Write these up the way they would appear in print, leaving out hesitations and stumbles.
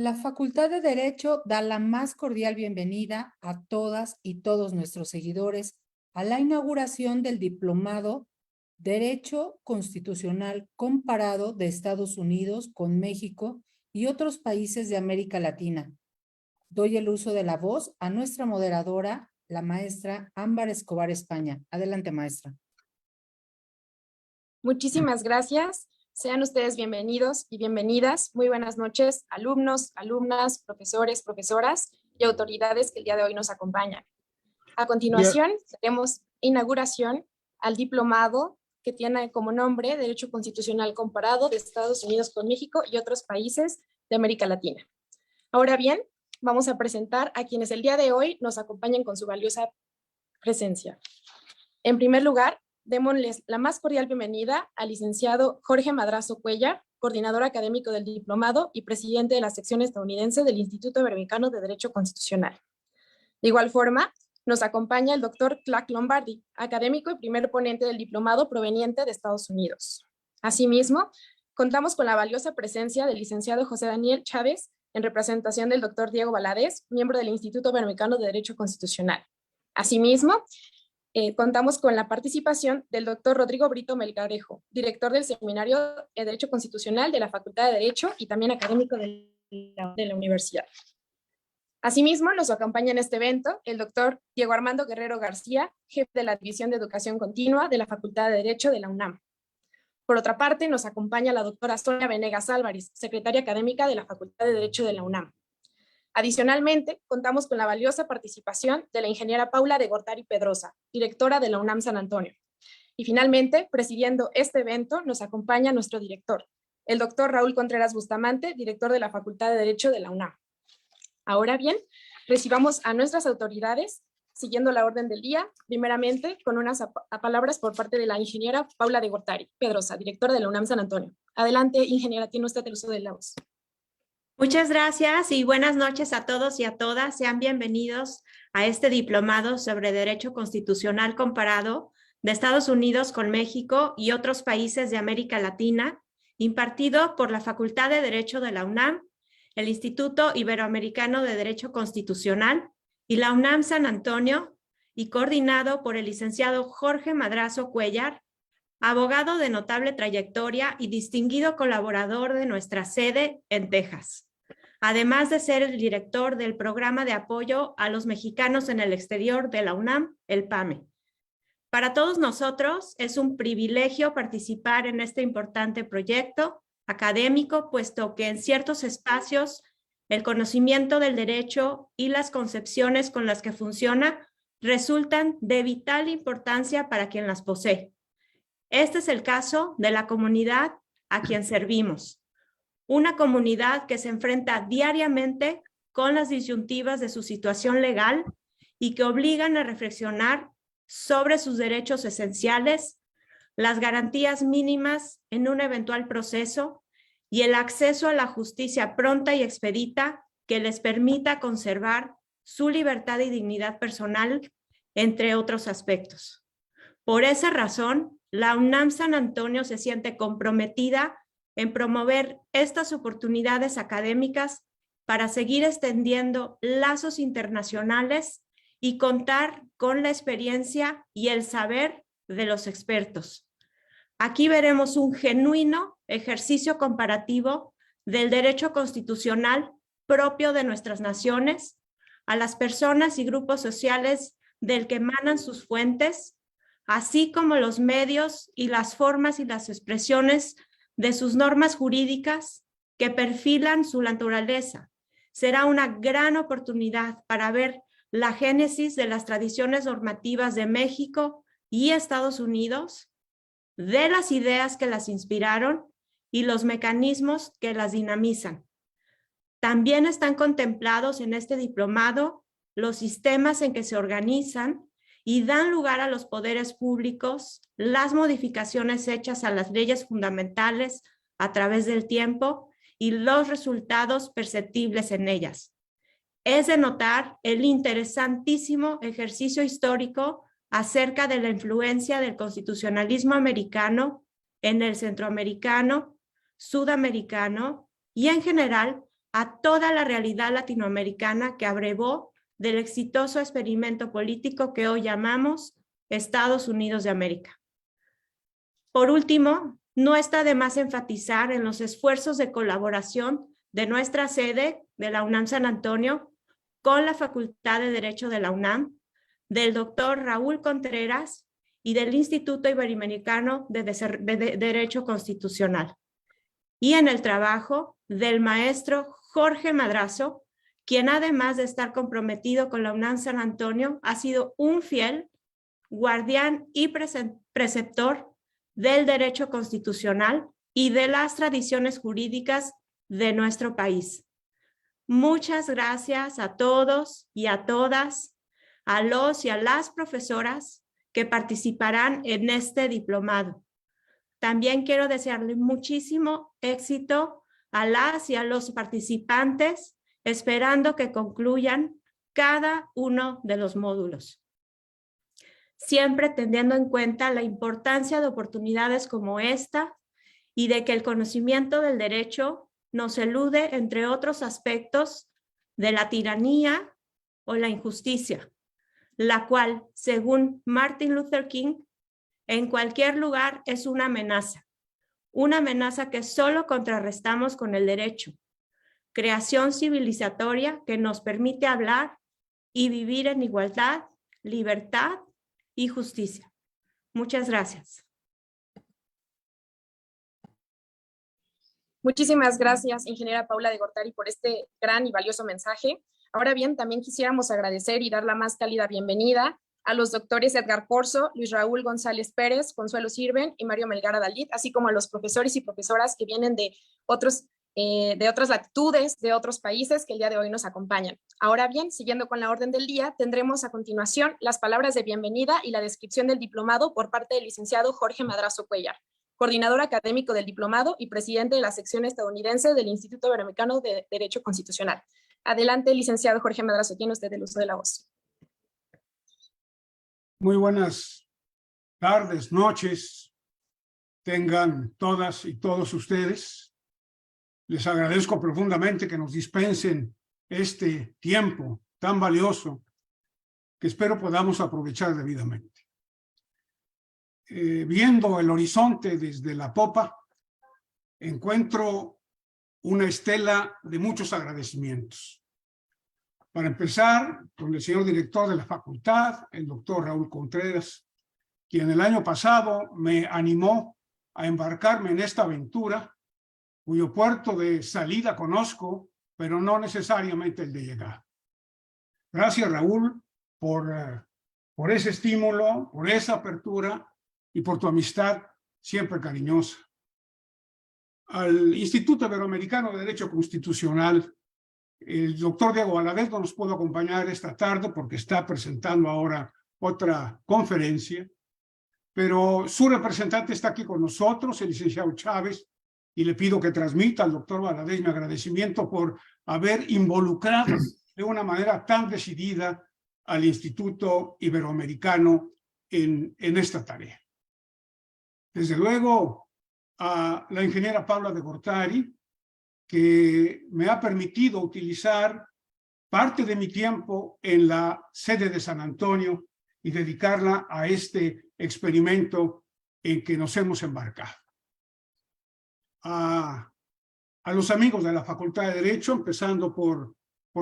La Facultad de Derecho da la más cordial bienvenida a todas y todos nuestros seguidores a la inauguración del Diplomado Derecho Constitucional Comparado de Estados Unidos con México y otros países de América Latina. Doy el uso de la voz a nuestra moderadora, la maestra Ámbar Escobar España. Adelante, maestra. Muchísimas gracias. Sean ustedes bienvenidos y bienvenidas. Muy buenas noches, alumnos, alumnas, profesores, profesoras y autoridades que el día de hoy nos acompañan. A continuación, daremos inauguración al diplomado que tiene como nombre Derecho Constitucional Comparado de Estados Unidos con México y otros países de América Latina. Ahora bien, vamos a presentar a quienes el día de hoy nos acompañan con su valiosa presencia. En primer lugar, démosles la más cordial bienvenida al licenciado Jorge Madrazo Cuellar, coordinador académico del diplomado y presidente de la sección estadounidense del Instituto Americano de Derecho Constitucional. De igual forma, nos acompaña el doctor Clark Lombardi, académico y primer ponente del diplomado proveniente de Estados Unidos. Asimismo, contamos con la valiosa presencia del licenciado José Daniel Chávez, en representación del doctor Diego Valadez, miembro del Instituto Americano de Derecho Constitucional. Asimismo, contamos con la participación del doctor Rodrigo Brito Melgarejo, director del Seminario de Derecho Constitucional de la Facultad de Derecho y también académico de la universidad. Asimismo, nos acompaña en este evento el doctor Diego Armando Guerrero García, jefe de la División de Educación Continua de la Facultad de Derecho de la UNAM. Por otra parte, nos acompaña la doctora Sonia Venegas Álvarez, secretaria académica de la Facultad de Derecho de la UNAM. Adicionalmente, contamos con la valiosa participación de la ingeniera Paula de Gortari Pedrosa, directora de la UNAM San Antonio. Y finalmente, presidiendo este evento, nos acompaña nuestro director, el doctor Raúl Contreras Bustamante, director de la Facultad de Derecho de la UNAM. Ahora bien, recibamos a nuestras autoridades, siguiendo la orden del día, primeramente con unas palabras por parte de la ingeniera Paula de Gortari Pedrosa, directora de la UNAM San Antonio. Adelante, ingeniera, tiene usted el uso de la voz. Muchas gracias y buenas noches a todos y a todas. Sean bienvenidos a este diplomado sobre Derecho Constitucional Comparado de Estados Unidos con México y otros países de América Latina, impartido por la Facultad de Derecho de la UNAM, el Instituto Iberoamericano de Derecho Constitucional y la UNAM San Antonio, y coordinado por el licenciado Jorge Madrazo Cuellar, abogado de notable trayectoria y distinguido colaborador de nuestra sede en Texas, además de ser el director del Programa de Apoyo a los Mexicanos en el Exterior de la UNAM, el PAME. Para todos nosotros es un privilegio participar en este importante proyecto académico, puesto que en ciertos espacios el conocimiento del derecho y las concepciones con las que funciona resultan de vital importancia para quien las posee. Este es el caso de la comunidad a quien servimos. Una comunidad que se enfrenta diariamente con las disyuntivas de su situación legal y que obligan a reflexionar sobre sus derechos esenciales, las garantías mínimas en un eventual proceso y el acceso a la justicia pronta y expedita que les permita conservar su libertad y dignidad personal, entre otros aspectos. Por esa razón, la UNAM San Antonio se siente comprometida en promover estas oportunidades académicas para seguir extendiendo lazos internacionales y contar con la experiencia y el saber de los expertos. Aquí veremos un genuino ejercicio comparativo del derecho constitucional propio de nuestras naciones, a las personas y grupos sociales del que emanan sus fuentes, así como los medios y las formas y las expresiones de sus normas jurídicas que perfilan su naturaleza. Será una gran oportunidad para ver la génesis de las tradiciones normativas de México y Estados Unidos, de las ideas que las inspiraron y los mecanismos que las dinamizan. También están contemplados en este diplomado los sistemas en que se organizan y dan lugar a los poderes públicos, las modificaciones hechas a las leyes fundamentales a través del tiempo y los resultados perceptibles en ellas. Es de notar el interesantísimo ejercicio histórico acerca de la influencia del constitucionalismo americano en el centroamericano, sudamericano y en general a toda la realidad latinoamericana que abrevó del exitoso experimento político que hoy llamamos Estados Unidos de América. Por último, no está de más enfatizar en los esfuerzos de colaboración de nuestra sede de la UNAM San Antonio con la Facultad de Derecho de la UNAM, del doctor Raúl Contreras y del Instituto Iberoamericano de Derecho Constitucional, y en el trabajo del maestro Jorge Madrazo, quien además de estar comprometido con la UNAM San Antonio, ha sido un fiel guardián y preceptor del derecho constitucional y de las tradiciones jurídicas de nuestro país. Muchas gracias a todos y a todas, a los y a las profesoras que participarán en este diplomado. También quiero desearle muchísimo éxito a las y a los participantes, esperando que concluyan cada uno de los módulos, siempre teniendo en cuenta la importancia de oportunidades como esta y de que el conocimiento del derecho nos elude, entre otros aspectos, de la tiranía o la injusticia, la cual, según Martin Luther King, en cualquier lugar es una amenaza que solo contrarrestamos con el derecho, creación civilizatoria que nos permite hablar y vivir en igualdad, libertad y justicia. Muchas gracias. Muchísimas gracias, ingeniera Paula de Gortari, por este gran y valioso mensaje. Ahora bien, también quisiéramos agradecer y dar la más cálida bienvenida a los doctores Edgar Corzo, Luis Raúl González Pérez, Consuelo Sirven y Mario Melgar Adalid, así como a los profesores y profesoras que vienen de otras latitudes, de otros países que el día de hoy nos acompañan. Ahora bien, siguiendo con la orden del día, tendremos a continuación las palabras de bienvenida y la descripción del diplomado por parte del licenciado Jorge Madrazo Cuellar, coordinador académico del diplomado y presidente de la sección estadounidense del Instituto Iberoamericano de Derecho Constitucional. Adelante, licenciado Jorge Madrazo, tiene usted el uso de la voz. Muy buenas tardes, noches, tengan todas y todos ustedes. Les agradezco profundamente que nos dispensen este tiempo tan valioso que espero podamos aprovechar debidamente. Viendo el horizonte desde la popa, encuentro una estela de muchos agradecimientos. Para empezar, con el señor director de la facultad, el doctor Raúl Contreras, quien el año pasado me animó a embarcarme en esta aventura, cuyo puerto de salida conozco, pero no necesariamente el de llegada. Gracias, Raúl, por ese estímulo, por esa apertura y por tu amistad siempre cariñosa. Al Instituto Iberoamericano de Derecho Constitucional, el doctor Diego Valadez no nos pudo acompañar esta tarde porque está presentando ahora otra conferencia, pero su representante está aquí con nosotros, el licenciado Chávez, y le pido que transmita al doctor Valadez mi agradecimiento por haber involucrado de una manera tan decidida al Instituto Iberoamericano en esta tarea. Desde luego, a la ingeniera Paula de Gortari, que me ha permitido utilizar parte de mi tiempo en la sede de San Antonio y dedicarla a este experimento en que nos hemos embarcado. A los amigos de la Facultad de Derecho, empezando por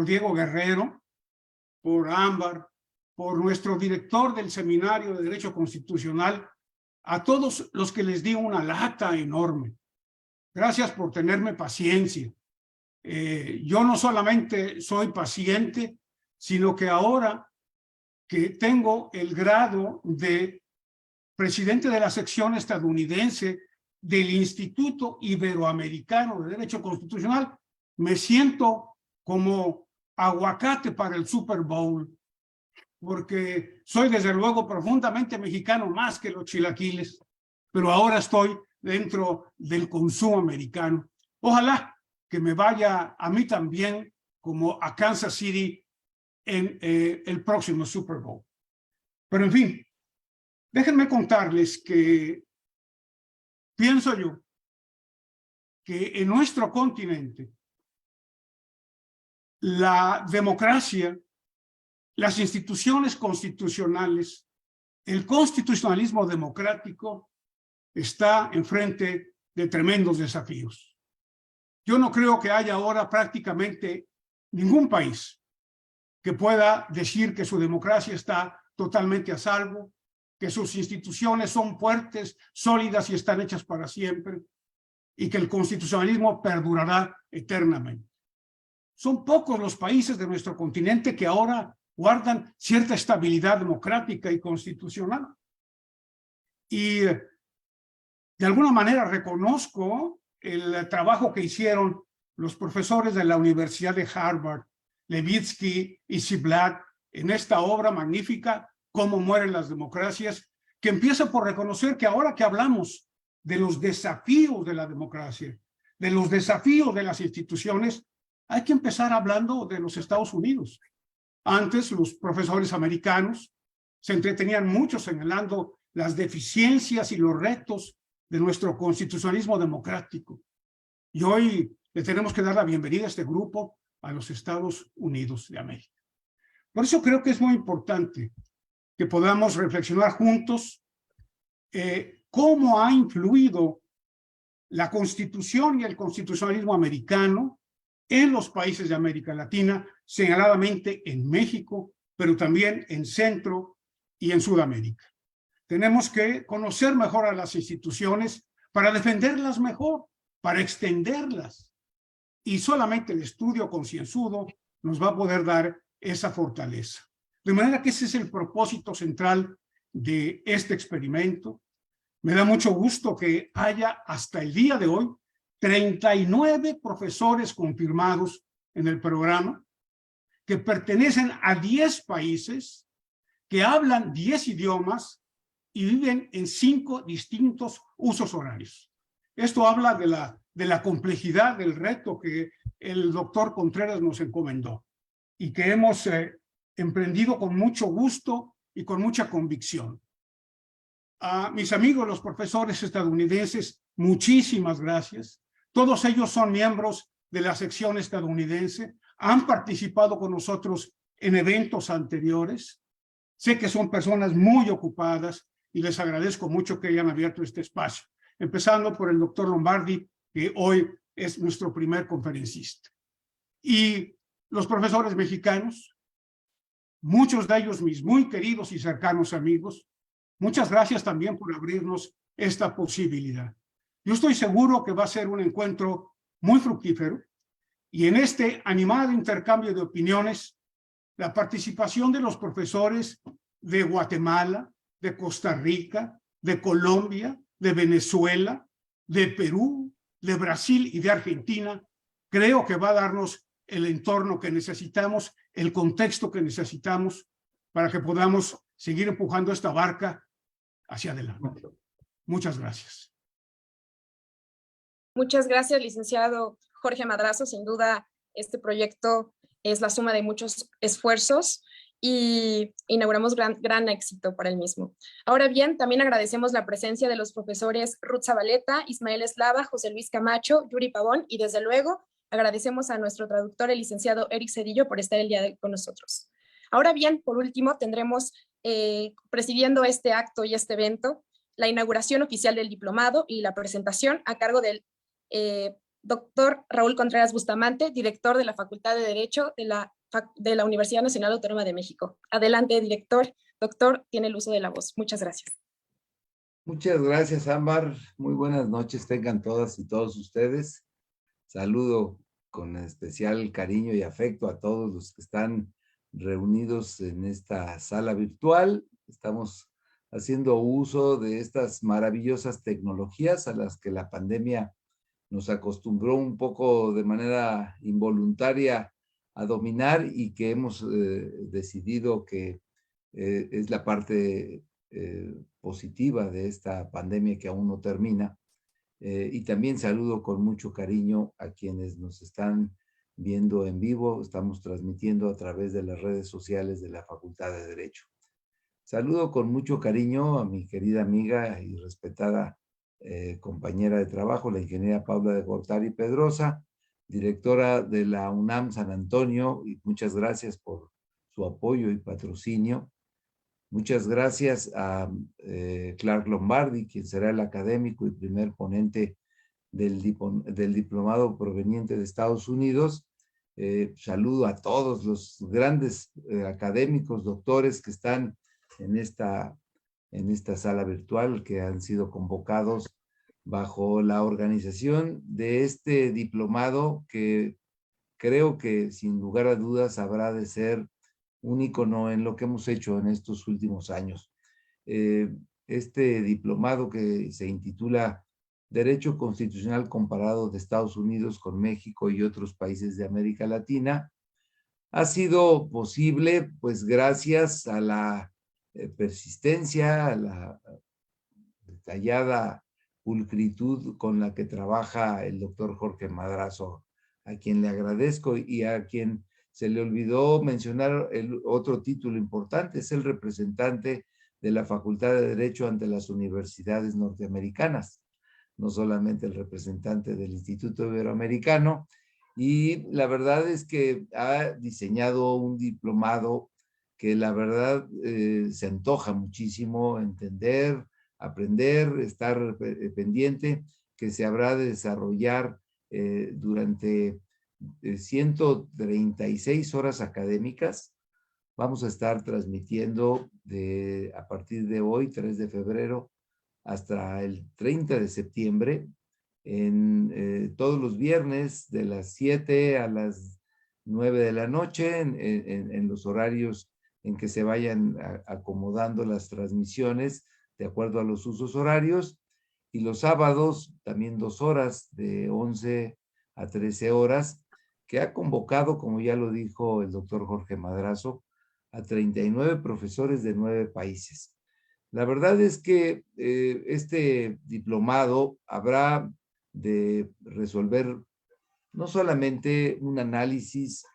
Diego Guerrero, por Ámbar, por nuestro director del Seminario de Derecho Constitucional, a todos los que les di una lata enorme. Gracias por tenerme paciencia. Yo no solamente soy paciente, sino que ahora que tengo el grado de presidente de la sección estadounidense del Instituto Iberoamericano de Derecho Constitucional, me siento como aguacate para el Super Bowl, porque soy desde luego profundamente mexicano más que los chilaquiles, pero ahora estoy dentro del consumo americano. Ojalá que me vaya a mí también como a Kansas City en el próximo Super Bowl. Pero en fin, déjenme contarles que pienso yo que en nuestro continente la democracia, las instituciones constitucionales, el constitucionalismo democrático está enfrente de tremendos desafíos. Yo no creo que haya ahora prácticamente ningún país que pueda decir que su democracia está totalmente a salvo, que sus instituciones son fuertes, sólidas y están hechas para siempre, y que el constitucionalismo perdurará eternamente. Son pocos los países de nuestro continente que ahora guardan cierta estabilidad democrática y constitucional. Y de alguna manera reconozco el trabajo que hicieron los profesores de la Universidad de Harvard, Levitsky y Ziblatt, en esta obra magnífica, Cómo mueren las democracias, que empieza por reconocer que ahora que hablamos de los desafíos de la democracia, de los desafíos de las instituciones, hay que empezar hablando de los Estados Unidos. Antes, los profesores americanos se entretenían mucho señalando las deficiencias y los retos de nuestro constitucionalismo democrático. Y hoy le tenemos que dar la bienvenida a este grupo a los Estados Unidos de América. Por eso creo que es muy importante que podamos reflexionar juntos cómo ha influido la Constitución y el constitucionalismo americano en los países de América Latina, señaladamente en México, pero también en Centro y en Sudamérica. Tenemos que conocer mejor a las instituciones para defenderlas mejor, para extenderlas. Y solamente el estudio concienzudo nos va a poder dar esa fortaleza. De manera que ese es el propósito central de este experimento. Me da mucho gusto que haya hasta el día de hoy 39 profesores confirmados en el programa, que pertenecen a 10 países, que hablan 10 idiomas y viven en 5 distintos usos horarios. Esto habla de la complejidad del reto que el doctor Contreras nos encomendó y que hemos emprendido con mucho gusto y con mucha convicción. A mis amigos, los profesores estadounidenses, muchísimas gracias. Todos ellos son miembros de la sección estadounidense, han participado con nosotros en eventos anteriores. Sé que son personas muy ocupadas y les agradezco mucho que hayan abierto este espacio, empezando por el doctor Lombardi, que hoy es nuestro primer conferencista. Y los profesores mexicanos, muchos de ellos mis muy queridos y cercanos amigos, muchas gracias también por abrirnos esta posibilidad. Yo estoy seguro que va a ser un encuentro muy fructífero y en este animado intercambio de opiniones, la participación de los profesores de Guatemala, de Costa Rica, de Colombia, de Venezuela, de Perú, de Brasil y de Argentina, creo que va a darnos el entorno que necesitamos, el contexto que necesitamos para que podamos seguir empujando esta barca hacia adelante. Muchas gracias. Muchas gracias, licenciado Jorge Madrazo. Sin duda, este proyecto es la suma de muchos esfuerzos y inauguramos gran éxito para el mismo. Ahora bien, también agradecemos la presencia de los profesores Ruth Zabaleta, Ismael Eslava, José Luis Camacho, Yuri Pavón y desde luego agradecemos a nuestro traductor, el licenciado Eric Cedillo, por estar el día de hoy con nosotros. Ahora bien, por último, tendremos presidiendo este acto y este evento, la inauguración oficial del diplomado y la presentación a cargo del doctor Raúl Contreras Bustamante, director de la Facultad de Derecho de la Universidad Nacional Autónoma de México. Adelante, director. Doctor, tiene el uso de la voz. Muchas gracias. Muchas gracias, Ámbar. Muy buenas noches tengan todas y todos ustedes. Saludo con especial cariño y afecto a todos los que están reunidos en esta sala virtual. Estamos haciendo uso de estas maravillosas tecnologías a las que la pandemia nos acostumbró un poco de manera involuntaria a dominar y que hemos decidido que es la parte positiva de esta pandemia que aún no termina. Y también saludo con mucho cariño a quienes nos están viendo en vivo. Estamos transmitiendo a través de las redes sociales de la Facultad de Derecho. Saludo con mucho cariño a mi querida amiga y respetada compañera de trabajo, la ingeniera Paula de Gortari Pedrosa, directora de la UNAM San Antonio, y muchas gracias por su apoyo y patrocinio. Muchas gracias a Clark Lombardi, quien será el académico y primer ponente del diplomado proveniente de Estados Unidos. Saludo a todos los grandes académicos, doctores que están en esta sala virtual, que han sido convocados bajo la organización de este diplomado, que creo que sin lugar a dudas habrá de ser un ícono en lo que hemos hecho en estos últimos años. Este diplomado, que se intitula Derecho Constitucional Comparado de Estados Unidos con México y otros países de América Latina, ha sido posible pues gracias a la persistencia, a la detallada pulcritud con la que trabaja el doctor Jorge Madrazo, a quien le agradezco, y a quien se le olvidó mencionar el otro título importante. Es el representante de la Facultad de Derecho ante las universidades norteamericanas, no solamente el representante del Instituto Iberoamericano, y la verdad es que ha diseñado un diplomado que la verdad se antoja muchísimo entender, aprender, estar pendiente, que se habrá de desarrollar durante 136 horas académicas. Vamos a estar transmitiendo a partir de hoy, 3 de febrero, hasta el 30 de septiembre, todos los viernes de las 7 a las 9 de la noche, en los horarios en que se vayan acomodando las transmisiones de acuerdo a los usos horarios, y los sábados también 2 horas, de 11 a 13 horas, que ha convocado, como ya lo dijo el doctor Jorge Madrazo, a 39 profesores de 9 países. La verdad es que este diplomado habrá de resolver no solamente un análisis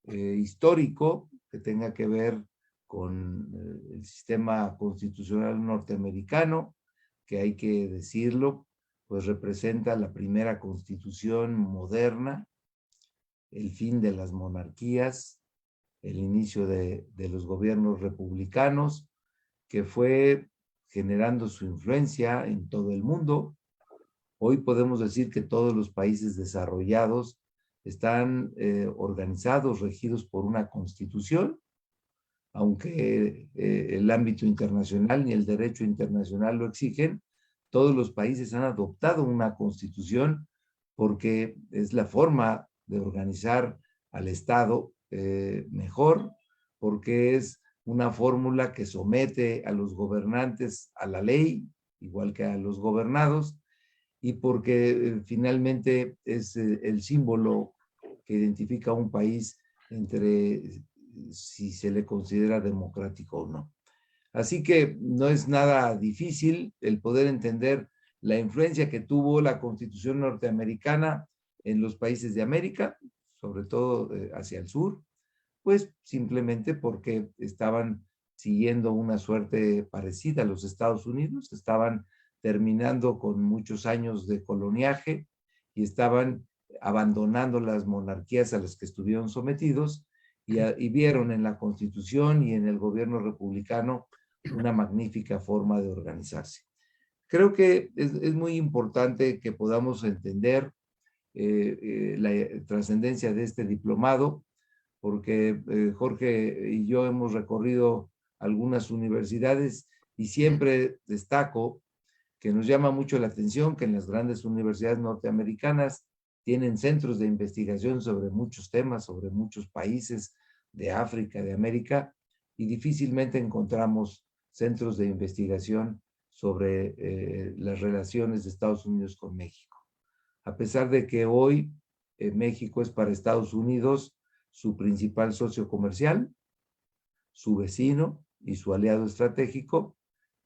histórico que tenga que ver con el sistema constitucional norteamericano, que hay que decirlo, pues representa la primera constitución moderna, el fin de las monarquías, el inicio de los gobiernos republicanos, que fue generando su influencia en todo el mundo. Hoy podemos decir que todos los países desarrollados están organizados, regidos por una constitución, aunque el ámbito internacional ni el derecho internacional lo exigen. Todos los países han adoptado una constitución porque es la forma de organizar al Estado mejor, porque es una fórmula que somete a los gobernantes a la ley, igual que a los gobernados, y porque finalmente es el símbolo que identifica a un país entre si se le considera democrático o no. Así que no es nada difícil el poder entender la influencia que tuvo la Constitución norteamericana en los países de América, sobre todo hacia el sur, pues simplemente porque estaban siguiendo una suerte parecida a los Estados Unidos, estaban terminando con muchos años de coloniaje y estaban abandonando las monarquías a las que estuvieron sometidos, y vieron en la Constitución y en el gobierno republicano una magnífica forma de organizarse. Creo que es muy importante que podamos entender la trascendencia de este diplomado, porque Jorge y yo hemos recorrido algunas universidades y siempre destaco que nos llama mucho la atención que en las grandes universidades norteamericanas tienen centros de investigación sobre muchos temas, sobre muchos países de África, de América, y difícilmente encontramos centros de investigación sobre las relaciones de Estados Unidos con México. A pesar de que hoy México es para Estados Unidos su principal socio comercial, su vecino y su aliado estratégico,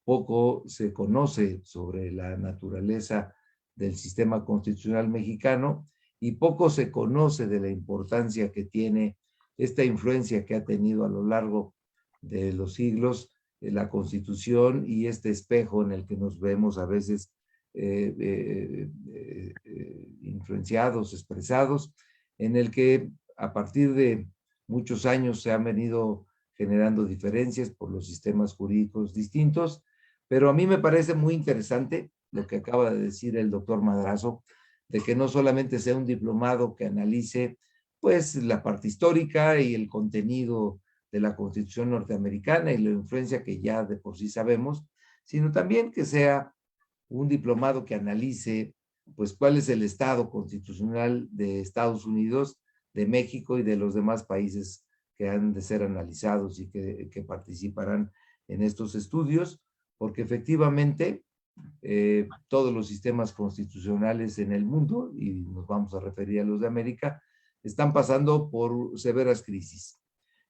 poco se conoce sobre la naturaleza del sistema constitucional mexicano y poco se conoce de la importancia que tiene esta influencia que ha tenido a lo largo de los siglos la Constitución y este espejo en el que nos vemos a veces influenciados, expresados, en el que a partir de muchos años se han venido generando diferencias por los sistemas jurídicos distintos, pero a mí me parece muy interesante lo que acaba de decir el doctor Madrazo, de que no solamente sea un diplomado que analice pues la parte histórica y el contenido de la Constitución norteamericana y la influencia que ya de por sí sabemos, sino también que sea un diplomado que analice pues cuál es el estado constitucional de Estados Unidos, de México y de los demás países que han de ser analizados y que participarán en estos estudios, porque efectivamente todos los sistemas constitucionales en el mundo, y nos vamos a referir a los de América, están pasando por severas crisis.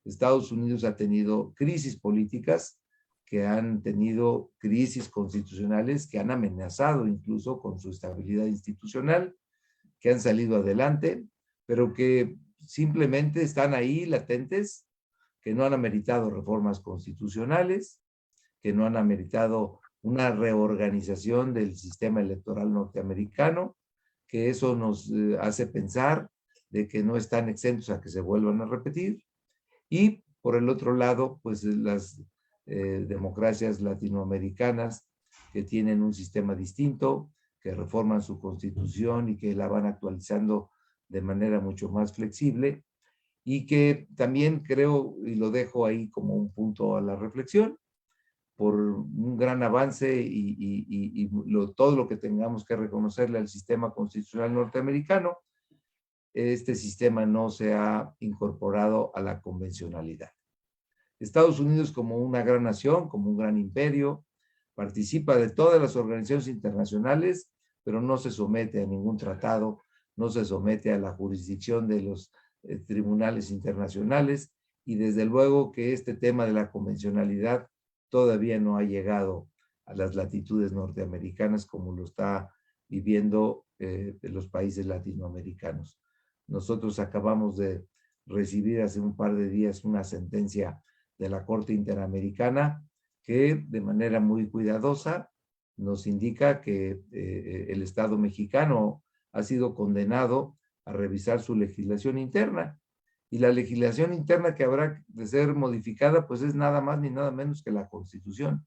Estados Unidos ha tenido crisis políticas, que han tenido crisis constitucionales, que han amenazado incluso con su estabilidad institucional, que han salido adelante, pero que simplemente están ahí latentes, que no han ameritado reformas constitucionales, que no han ameritado una reorganización del sistema electoral norteamericano, que eso nos hace pensar de que no están exentos a que se vuelvan a repetir. Y por el otro lado, pues las democracias latinoamericanas que tienen un sistema distinto, que reforman su constitución y que la van actualizando de manera mucho más flexible, y que también creo, y lo dejo ahí como un punto a la reflexión, por un gran avance y todo lo que tengamos que reconocerle al sistema constitucional norteamericano, este sistema no se ha incorporado a la convencionalidad. Estados Unidos, como una gran nación, como un gran imperio, participa de todas las organizaciones internacionales, pero no se somete a ningún tratado, no se somete a la jurisdicción de los tribunales internacionales, y desde luego que este tema de la convencionalidad todavía no ha llegado a las latitudes norteamericanas como lo está viviendo los países latinoamericanos. Nosotros acabamos de recibir hace un par de días una sentencia de la Corte Interamericana que de manera muy cuidadosa nos indica que el Estado mexicano ha sido condenado a revisar su legislación interna, y la legislación interna que habrá de ser modificada pues es nada más ni nada menos que la Constitución.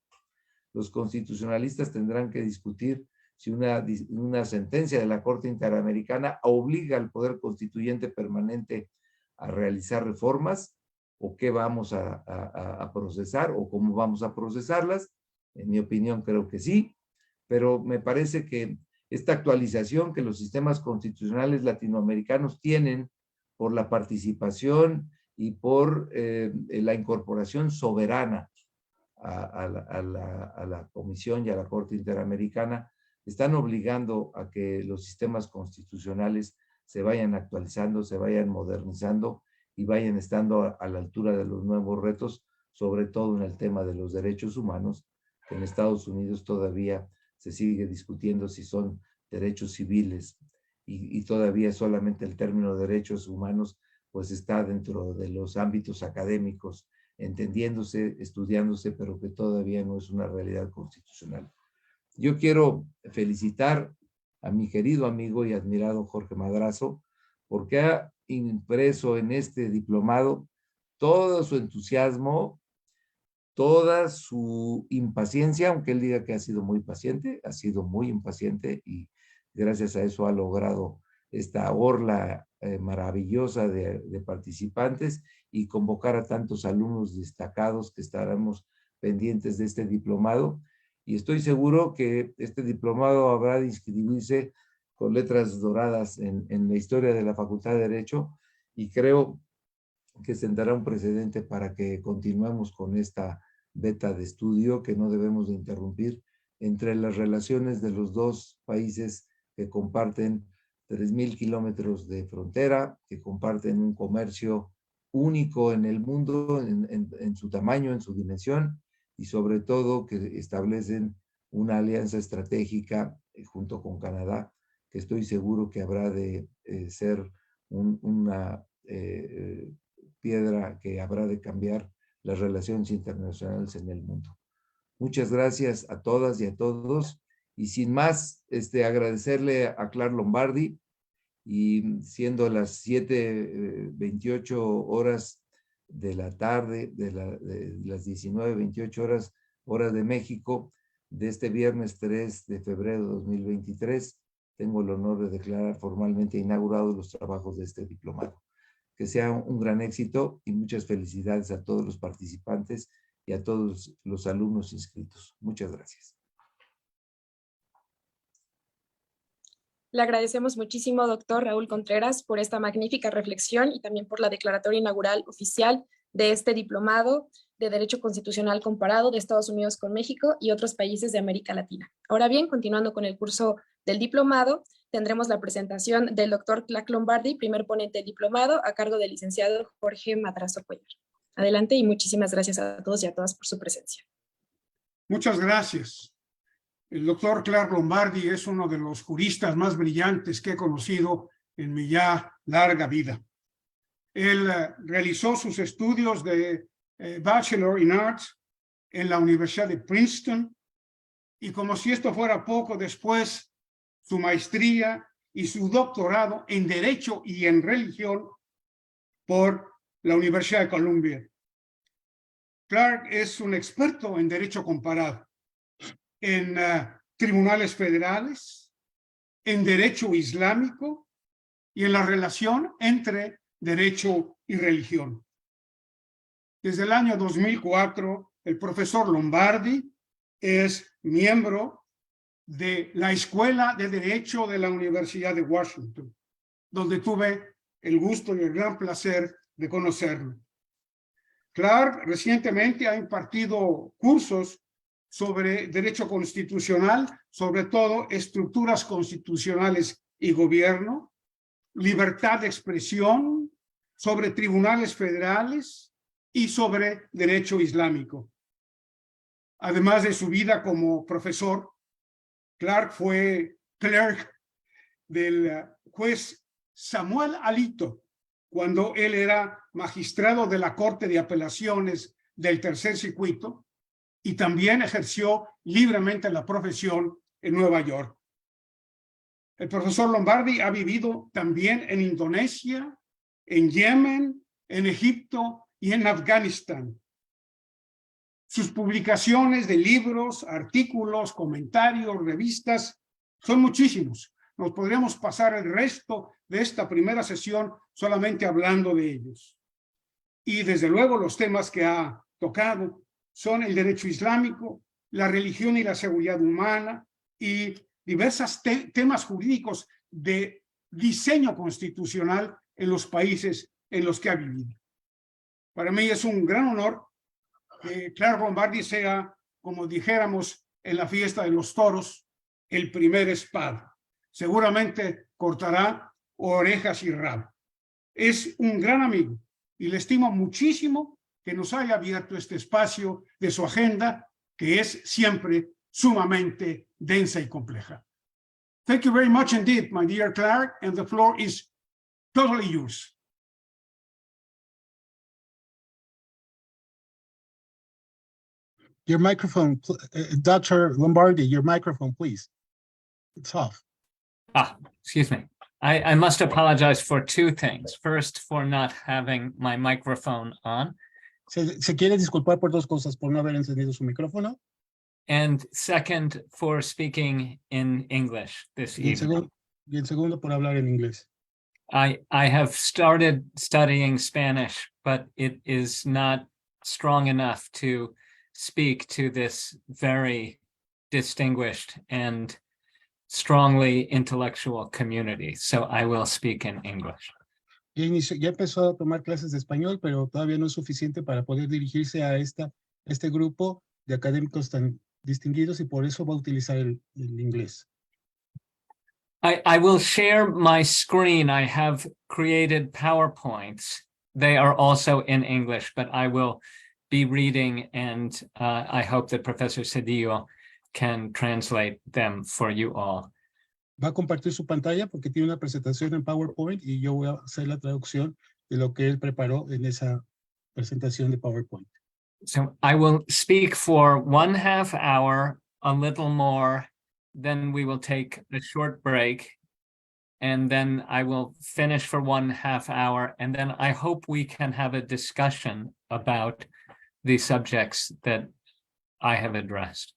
Los constitucionalistas tendrán que discutir si una sentencia de la Corte Interamericana obliga al Poder Constituyente Permanente a realizar reformas, o qué vamos a procesar, o cómo vamos a procesarlas. En mi opinión creo que sí, pero me parece que esta actualización que los sistemas constitucionales latinoamericanos tienen por la participación y por la incorporación soberana a la Comisión y a la Corte Interamericana, están obligando a que los sistemas constitucionales se vayan actualizando, se vayan modernizando y vayan estando a la altura de los nuevos retos, sobre todo en el tema de los derechos humanos, que en Estados Unidos todavía se sigue discutiendo si son derechos civiles, y todavía solamente el término derechos humanos pues está dentro de los ámbitos académicos, entendiéndose, estudiándose, pero que todavía no es una realidad constitucional. Yo quiero felicitar a mi querido amigo y admirado Jorge Madrazo, porque ha impreso en este diplomado todo su entusiasmo, toda su impaciencia, aunque él diga que ha sido muy paciente, ha sido muy impaciente, y gracias a eso ha logrado esta orla maravillosa de participantes, y convocar a tantos alumnos destacados que estaremos pendientes de este diplomado. Y estoy seguro que este diplomado habrá de inscribirse con letras doradas en la historia de la Facultad de Derecho, y creo que sentará un precedente para que continuemos con esta beta de estudio que no debemos de interrumpir entre las relaciones de los dos países que comparten 3,000 kilómetros de frontera, que comparten un comercio único en el mundo, en su tamaño, en su dimensión, y sobre todo que establecen una alianza estratégica junto con Canadá, que estoy seguro que habrá de ser una piedra que habrá de cambiar las relaciones internacionales en el mundo. Muchas gracias a todas y a todos, y sin más, agradecerle a Clar Lombardi y siendo las 7:28 horas de la tarde, de las 19:28 horas, hora de México, de este viernes 3 de febrero de 2023, tengo el honor de declarar formalmente inaugurados los trabajos de este diplomado. Que sea un gran éxito y muchas felicidades a todos los participantes y a todos los alumnos inscritos. Muchas gracias. Le agradecemos muchísimo, doctor Raúl Contreras, por esta magnífica reflexión y también por la declaratoria inaugural oficial de este diplomado de Derecho Constitucional Comparado de Estados Unidos con México y otros países de América Latina. Ahora bien, continuando con el curso del diplomado, tendremos la presentación del doctor Clark Lombardi, primer ponente del diplomado, a cargo del licenciado Jorge Madrazo Cuellar. Adelante y muchísimas gracias a todos y a todas por su presencia. Muchas gracias. El doctor Clark Lombardi es uno de los juristas más brillantes que he conocido en mi ya larga vida. Él realizó sus estudios de Bachelor in Arts en la Universidad de Princeton y, como si esto fuera poco, después su maestría y su doctorado en Derecho y en Religión por la Universidad de Columbia. Clark es un experto en Derecho Comparado, en tribunales federales, en Derecho Islámico y en la relación entre Derecho y Religión. Desde el año 2004, el profesor Lombardi es miembro de la Escuela de Derecho de la Universidad de Washington, donde tuve el gusto y el gran placer de conocerlo. Clark recientemente ha impartido cursos sobre derecho constitucional, sobre todo estructuras constitucionales y gobierno, libertad de expresión, sobre tribunales federales y sobre derecho islámico. Además de su vida como profesor, Clark fue clerk del juez Samuel Alito cuando él era magistrado de la Corte de Apelaciones del Tercer Circuito y también ejerció libremente la profesión en Nueva York. El profesor Lombardi ha vivido también en Indonesia, en Yemen, en Egipto y en Afganistán. Sus publicaciones de libros, artículos, comentarios, revistas, son muchísimos. Nos podríamos pasar el resto de esta primera sesión solamente hablando de ellos. Y desde luego los temas que ha tocado son el derecho islámico, la religión y la seguridad humana y diversos temas jurídicos de diseño constitucional en los países en los que ha vivido. Para mí es un gran honor que Clark Lombardi sea, como dijéramos en la fiesta de los toros, el primer espada. Seguramente cortará orejas y rabo. Es un gran amigo y le estimo muchísimo que nos haya abierto este espacio de su agenda, que es siempre sumamente densa y compleja. Thank you very much indeed, my dear Clark, and the floor is totally yours. Your microphone, Dr. Lombardi, your microphone, please. It's off. Excuse me. I must apologize for two things. First, for not having my microphone on. Se quiere disculpar por dos cosas, por no haber encendido su micrófono. And second, for speaking in English this evening. Y el segundo, por hablar en inglés. I have started studying Spanish, but it is not strong enough to speak to this very distinguished and strongly intellectual community. So I will speak in English. Ya empezó a tomar clases de español, pero todavía no es suficiente para poder dirigirse a este grupo de académicos tan distinguidos y por eso va a utilizar el inglés. I will share my screen. I have created PowerPoints. They are also in English, but I will be reading, and I hope that Professor Cedillo can translate them for you all. Va a compartir su pantalla porque tiene una presentación en PowerPoint y yo voy a hacer la traducción de lo que él preparó en esa presentación de PowerPoint. So I will speak for 1/2 hour, a little more, then we will take a short break, and then I will finish for 1.5 hours, and then I hope we can have a discussion about the subjects that I have addressed.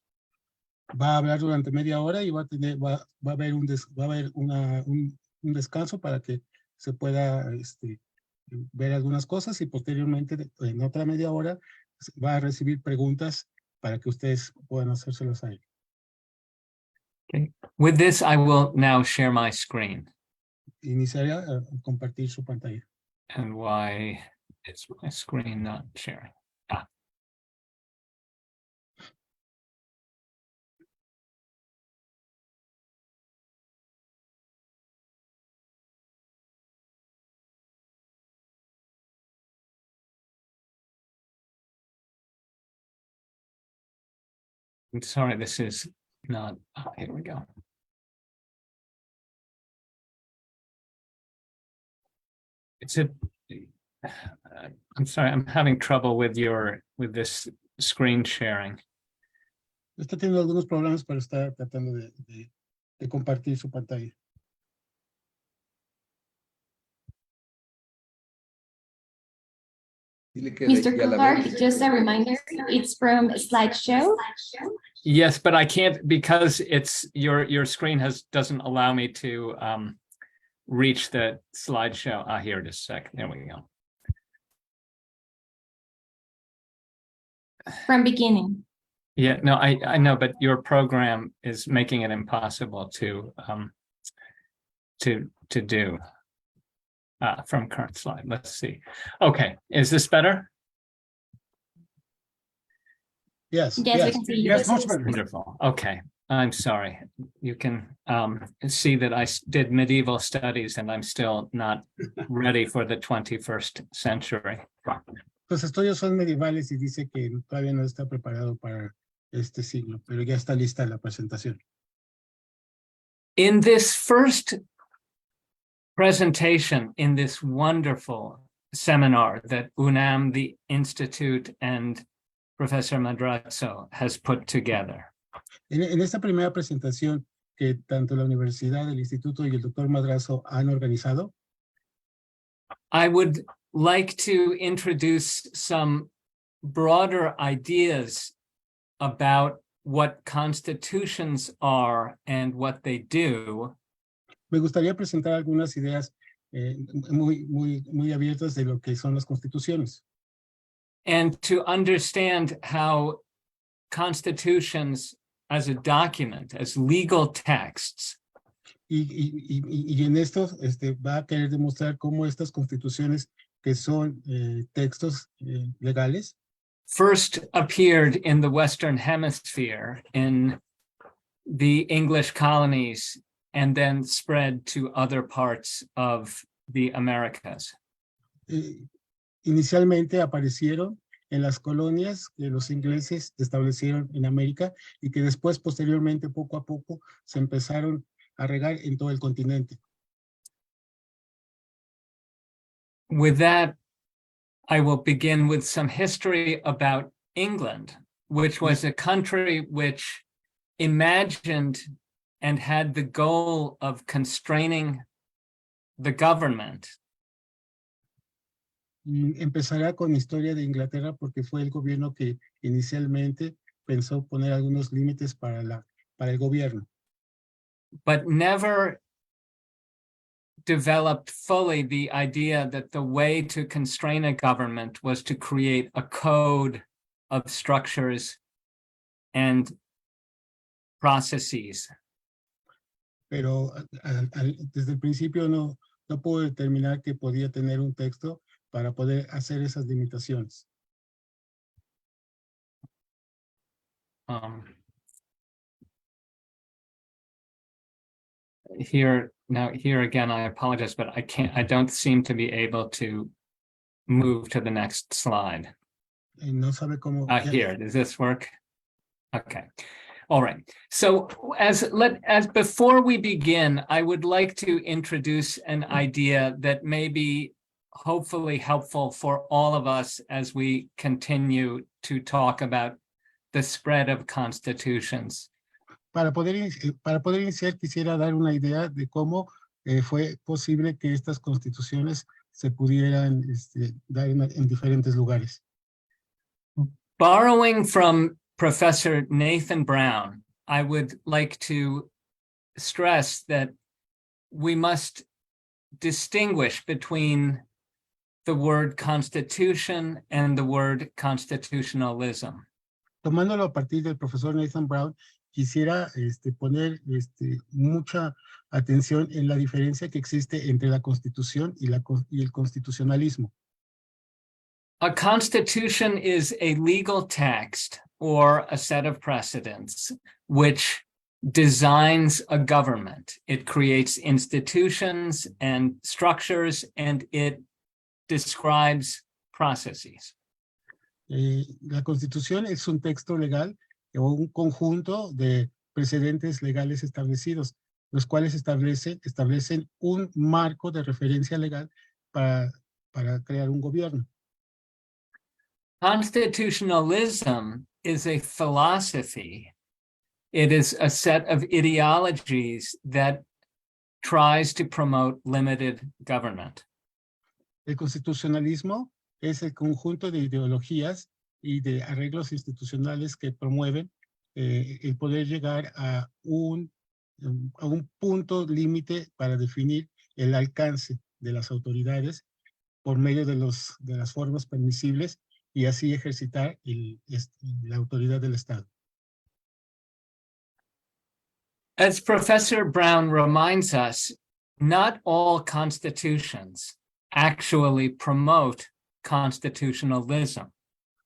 Va a hablar durante media hora y va a haber un descanso para que se pueda ver algunas cosas y posteriormente en otra media hora va a recibir preguntas para que ustedes puedan hacérselas a él. Okay. With this, I will now share my screen. Iniciaré a compartir su pantalla. And why is my screen not sharing? Ah. I'm sorry, this is not, oh, here we go. It's a, I'm sorry, I'm having trouble with this screen sharing. Está teniendo algunos problemas para estar tratando de compartir su pantalla. Mr. Clark, just a reminder, it's from slideshow. Yes, but I can't because it's your screen doesn't allow me to reach the slideshow. Ah, here it is. There we go. From beginning. Yeah, no, I know, but your program is making it impossible to do. From current slide. Let's see. Okay, is this better? Yes. Yes, we can see you. Yes, much better. Wonderful. Okay, I'm sorry. You can see that I did medieval studies and I'm still not ready for the 21st century. Los estudios son medievales y dice que todavía no está preparado para este siglo, pero ya está lista la presentación. In this first presentation in this wonderful seminar that UNAM, the Institute, and Professor Madrazo has put together. En esta primera presentación que tanto la universidad, el instituto y el doctor Madrazo han organizado, I would like to introduce some broader ideas about what constitutions are and what they do. me gustaría presentar algunas ideas muy abiertas de lo que son las constituciones. And to understand how constitutions as a document, as legal texts, Y en esto va a querer demostrar cómo estas constituciones que son textos legales first appeared in the Western Hemisphere in the English colonies and then spread to other parts of the Americas. Inicialmente aparecieron en las colonias que los ingleses establecieron en América y que después, posteriormente, poco a poco, se empezaron a regar en todo el continente. With that, I will begin with some history about England, which was a country which imagined and had the goal of constraining the government. Y empezará con historia de Inglaterra porque fue el gobierno que inicialmente pensó poner algunos límites para el gobierno. But never developed fully the idea that the way to constrain a government was to create a code of structures and processes. Pero desde el principio no pudo determinar que podía tener un texto para poder hacer esas limitaciones. Here again, I apologize, but I don't seem to be able to move to the next slide. No sabe cómo. Here, does this work? Okay. All right. So as before we begin, I would like to introduce an idea that may be hopefully helpful for all of us as we continue to talk about the spread of constitutions. Para poder iniciar, quisiera dar una idea de cómo fue posible que estas constituciones se pudieran dar en diferentes lugares. Borrowing from Professor Nathan Brown, I would like to stress that we must distinguish between the word constitution and the word constitutionalism. Tomándolo a partir del profesor Nathan Brown, quisiera poner mucha atención en la diferencia que existe entre la Constitución y el constitucionalismo. A constitution is a legal text or a set of precedents which designs a government. It creates institutions and structures, and it describes processes. La Constitución es un texto legal o un conjunto de precedentes legales establecidos, los cuales establecen un marco de referencia legal para crear un gobierno. Constitutionalism is a philosophy. It is a set of ideologies that tries to promote limited government. El constitucionalismo es el conjunto de ideologías y de arreglos institucionales que promueven el poder llegar a un punto límite para definir el alcance de las autoridades por medio de las formas permisibles y así ejercitar la autoridad del Estado. As Professor Brown reminds us, not all constitutions actually promote constitutionalism.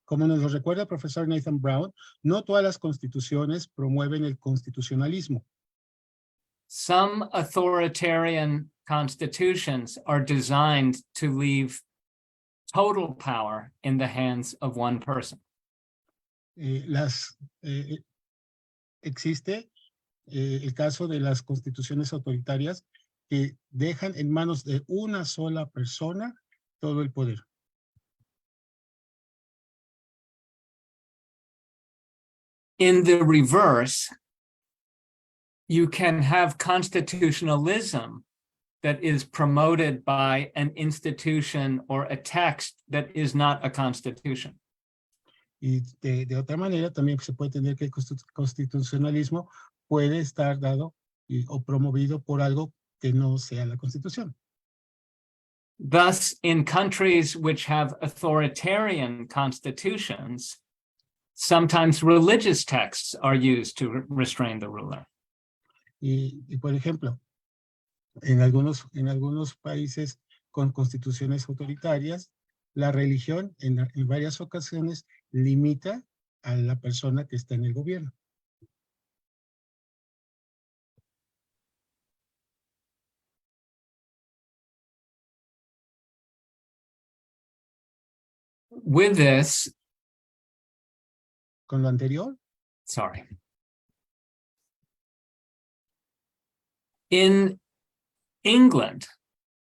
Como nos lo recuerda el profesor Nathan Brown, no todas las constituciones promueven el constitucionalismo. Some authoritarian constitutions are designed to leave total power in the hands of one person. Existe el caso de las constituciones autoritarias que dejan en manos de una sola persona todo el poder. In the reverse, you can have constitutionalism that is promoted by an institution or a text that is not a constitution. Y de otra manera también se puede tener que el constitucionalismo puede estar dado o promovido por algo que no sea la Constitución. Thus, in countries which have authoritarian constitutions, sometimes religious texts are used to restrain the ruler. Y por ejemplo, en algunos países con constituciones autoritarias, la religión en varias ocasiones limita a la persona que está en el gobierno. With this, con lo anterior, sorry. In England,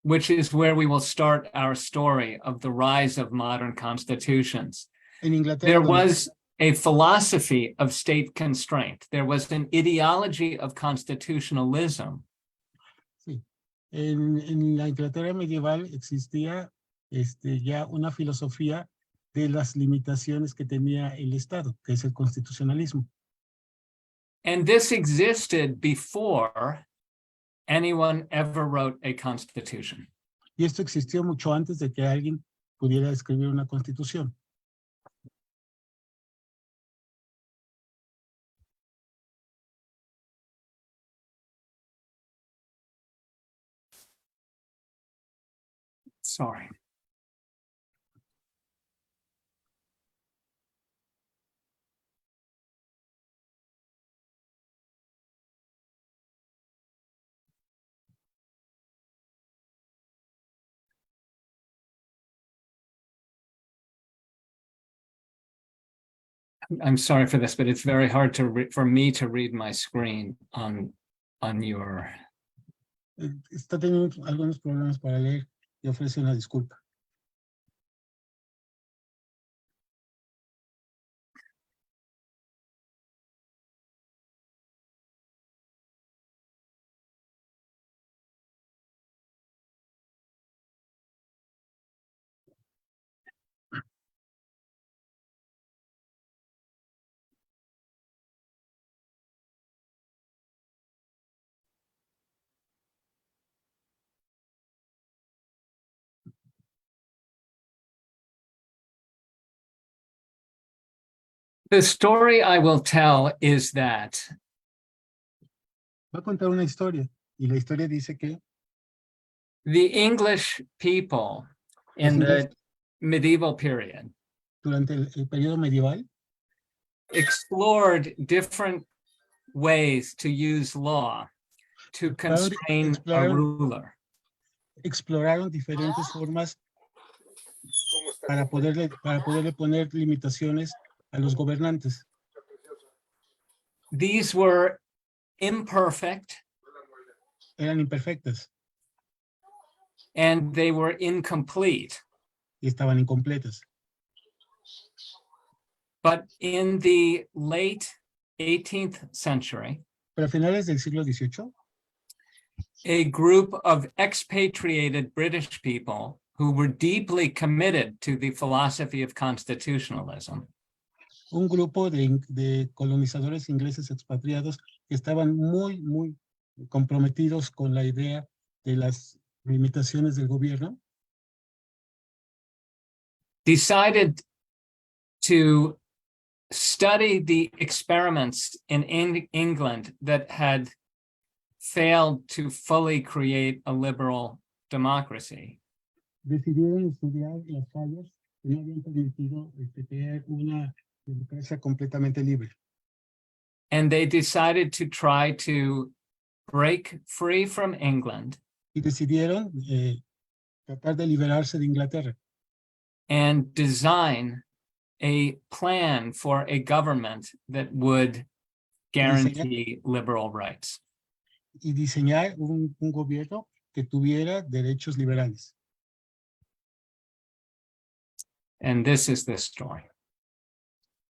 which is where we will start our story of the rise of modern constitutions, en Inglaterra, there was a philosophy of state constraint. There was an ideology of constitutionalism. Sí. En la Inglaterra medieval existía ya una filosofía de las limitaciones que tenía el Estado, que es el constitucionalismo. And this existed before anyone ever wrote a constitution. Y esto existió mucho antes de que alguien pudiera escribir una constitución. Sorry. I'm sorry for this, but it's very hard for me to read my screen on your. Está teniendo algunos problemas para leer y ofrece una disculpa. The story I will tell is that Va a contar una historia y la historia dice que the English people in the medieval period durante el periodo medieval explored different ways to use law to constrain a ruler. exploraron diferentes formas para poderle poner limitaciones a los gobernantes. These were imperfect Eran imperfectas and they were incomplete. y estaban incompletas. But in the late 18th century, Pero a finales del siglo XVIII, a group of expatriated British people who were deeply committed to the philosophy of constitutionalism un grupo de colonizadores ingleses expatriados que estaban muy comprometidos con la idea de las limitaciones del gobierno, decided to study the experiments in England that had failed to fully create a liberal democracy. decidieron estudiar las fallas que no habían permitido crear una democracia completamente libre. And they decided to try to break free from England Y decidieron tratar de liberarse de Inglaterra and design a plan for a government that would guarantee liberal rights. y diseñar un gobierno que tuviera derechos liberales. And this is the story.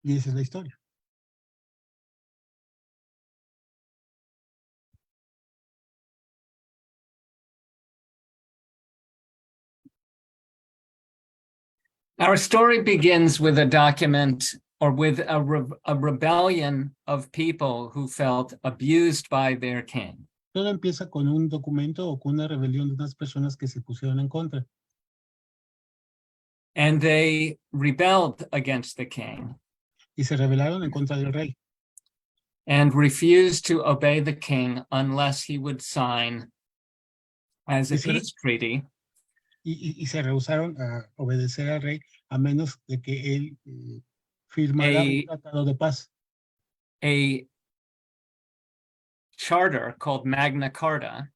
Y esa es la historia. Our story begins with a document or with a rebellion of people who felt abused by their king. Todo empieza con un documento o con una rebelión de unas personas que se pusieron en contra. And they rebelled against the king Y se rebelaron en contra del rey. and refused to obey the king unless he would sign as a Y se- peace treaty Y se rehusaron a obedecer al rey a menos de que él firmara un tratado de paz. a charter called Magna Carta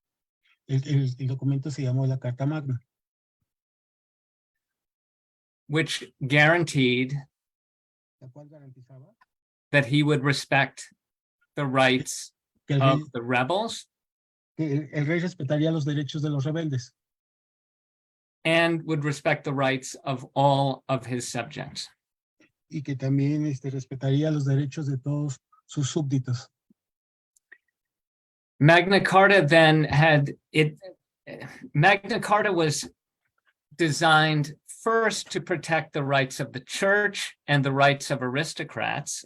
El documento se llamó la Carta Magna, which guaranteed la cual garantizaba that he would respect the rights que el of rey, the rebels que el rey respetaría los derechos de los rebeldes and would respect the rights of all of his subjects. y que también respetaría los derechos de todos sus súbditos. Magna Carta then Magna Carta was designed first to protect the rights of the church and the rights of aristocrats,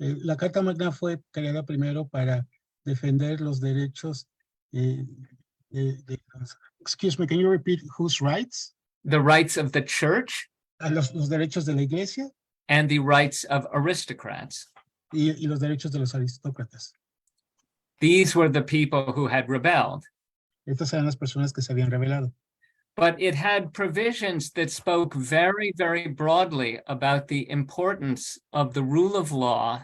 La Carta Magna fue creada primero para defender los derechos excuse me, can you repeat whose rights? the rights of the church, Los derechos de la iglesia and the rights of aristocrats. y los derechos de los aristócratas. These were the people who had rebelled. Estas eran las personas que se habían rebelado. But it had provisions that spoke very, very broadly about the importance of the rule of law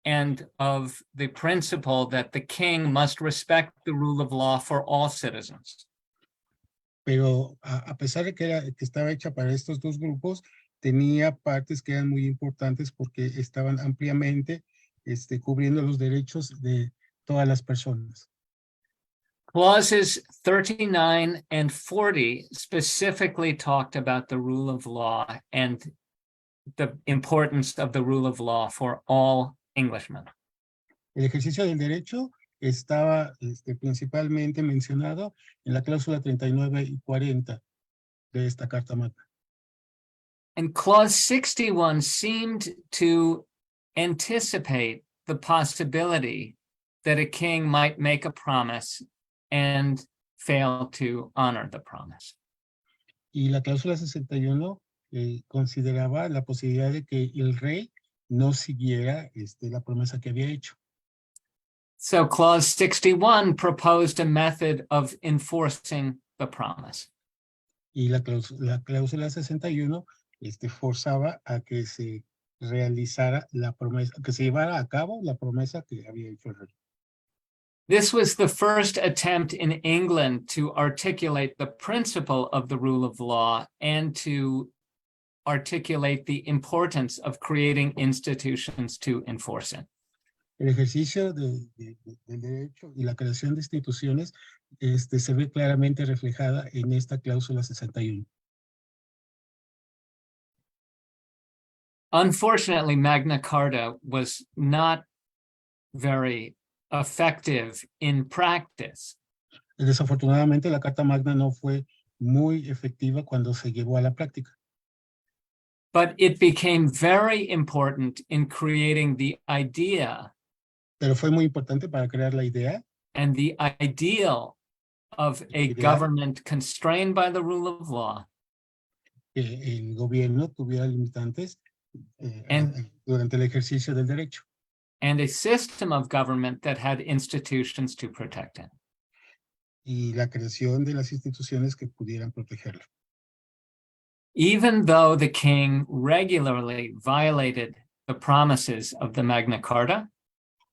and of the principle that the king must respect the rule of law for all citizens. Pero a pesar de que estaba hecha para estos dos grupos, tenía partes que eran muy importantes porque estaban ampliamente cubriendo los derechos de todas las personas. Clauses 39 and 40 specifically talked about the rule of law and the importance of the rule of law for all Englishmen. El ejercicio del derecho estaba principalmente mencionado en la cláusula 39 y 40 de esta Carta Magna. And clause 61 seemed to anticipate the possibility that a king might make a promise and fail to honor the promise. Y la cláusula 61 consideraba la posibilidad de que el rey no siguiera la promesa que había hecho. So clause 61 proposed a method of enforcing the promise. Y la cláusula 61 forzaba a que se realizara la promesa, que se llevara a cabo la promesa que había hecho el rey. This was the first attempt in England to articulate the principle of the rule of law and to articulate the importance of creating institutions to enforce it. El ejercicio del derecho y la creación de instituciones se ve claramente reflejada en esta cláusula 61. Unfortunately, Magna Carta was not very effective in practice. Desafortunadamente, la Carta Magna no fue muy efectiva cuando se llevó a la práctica. But it became very important in creating the idea Pero fue muy importante para crear la idea and the ideal of a government constrained by the rule of law que el gobierno tuviera limitantes durante el ejercicio del derecho. and a system of government that had institutions to protect it. Y la creación de las instituciones que pudieran protegerlo. Even though the king regularly violated the promises of the Magna Carta,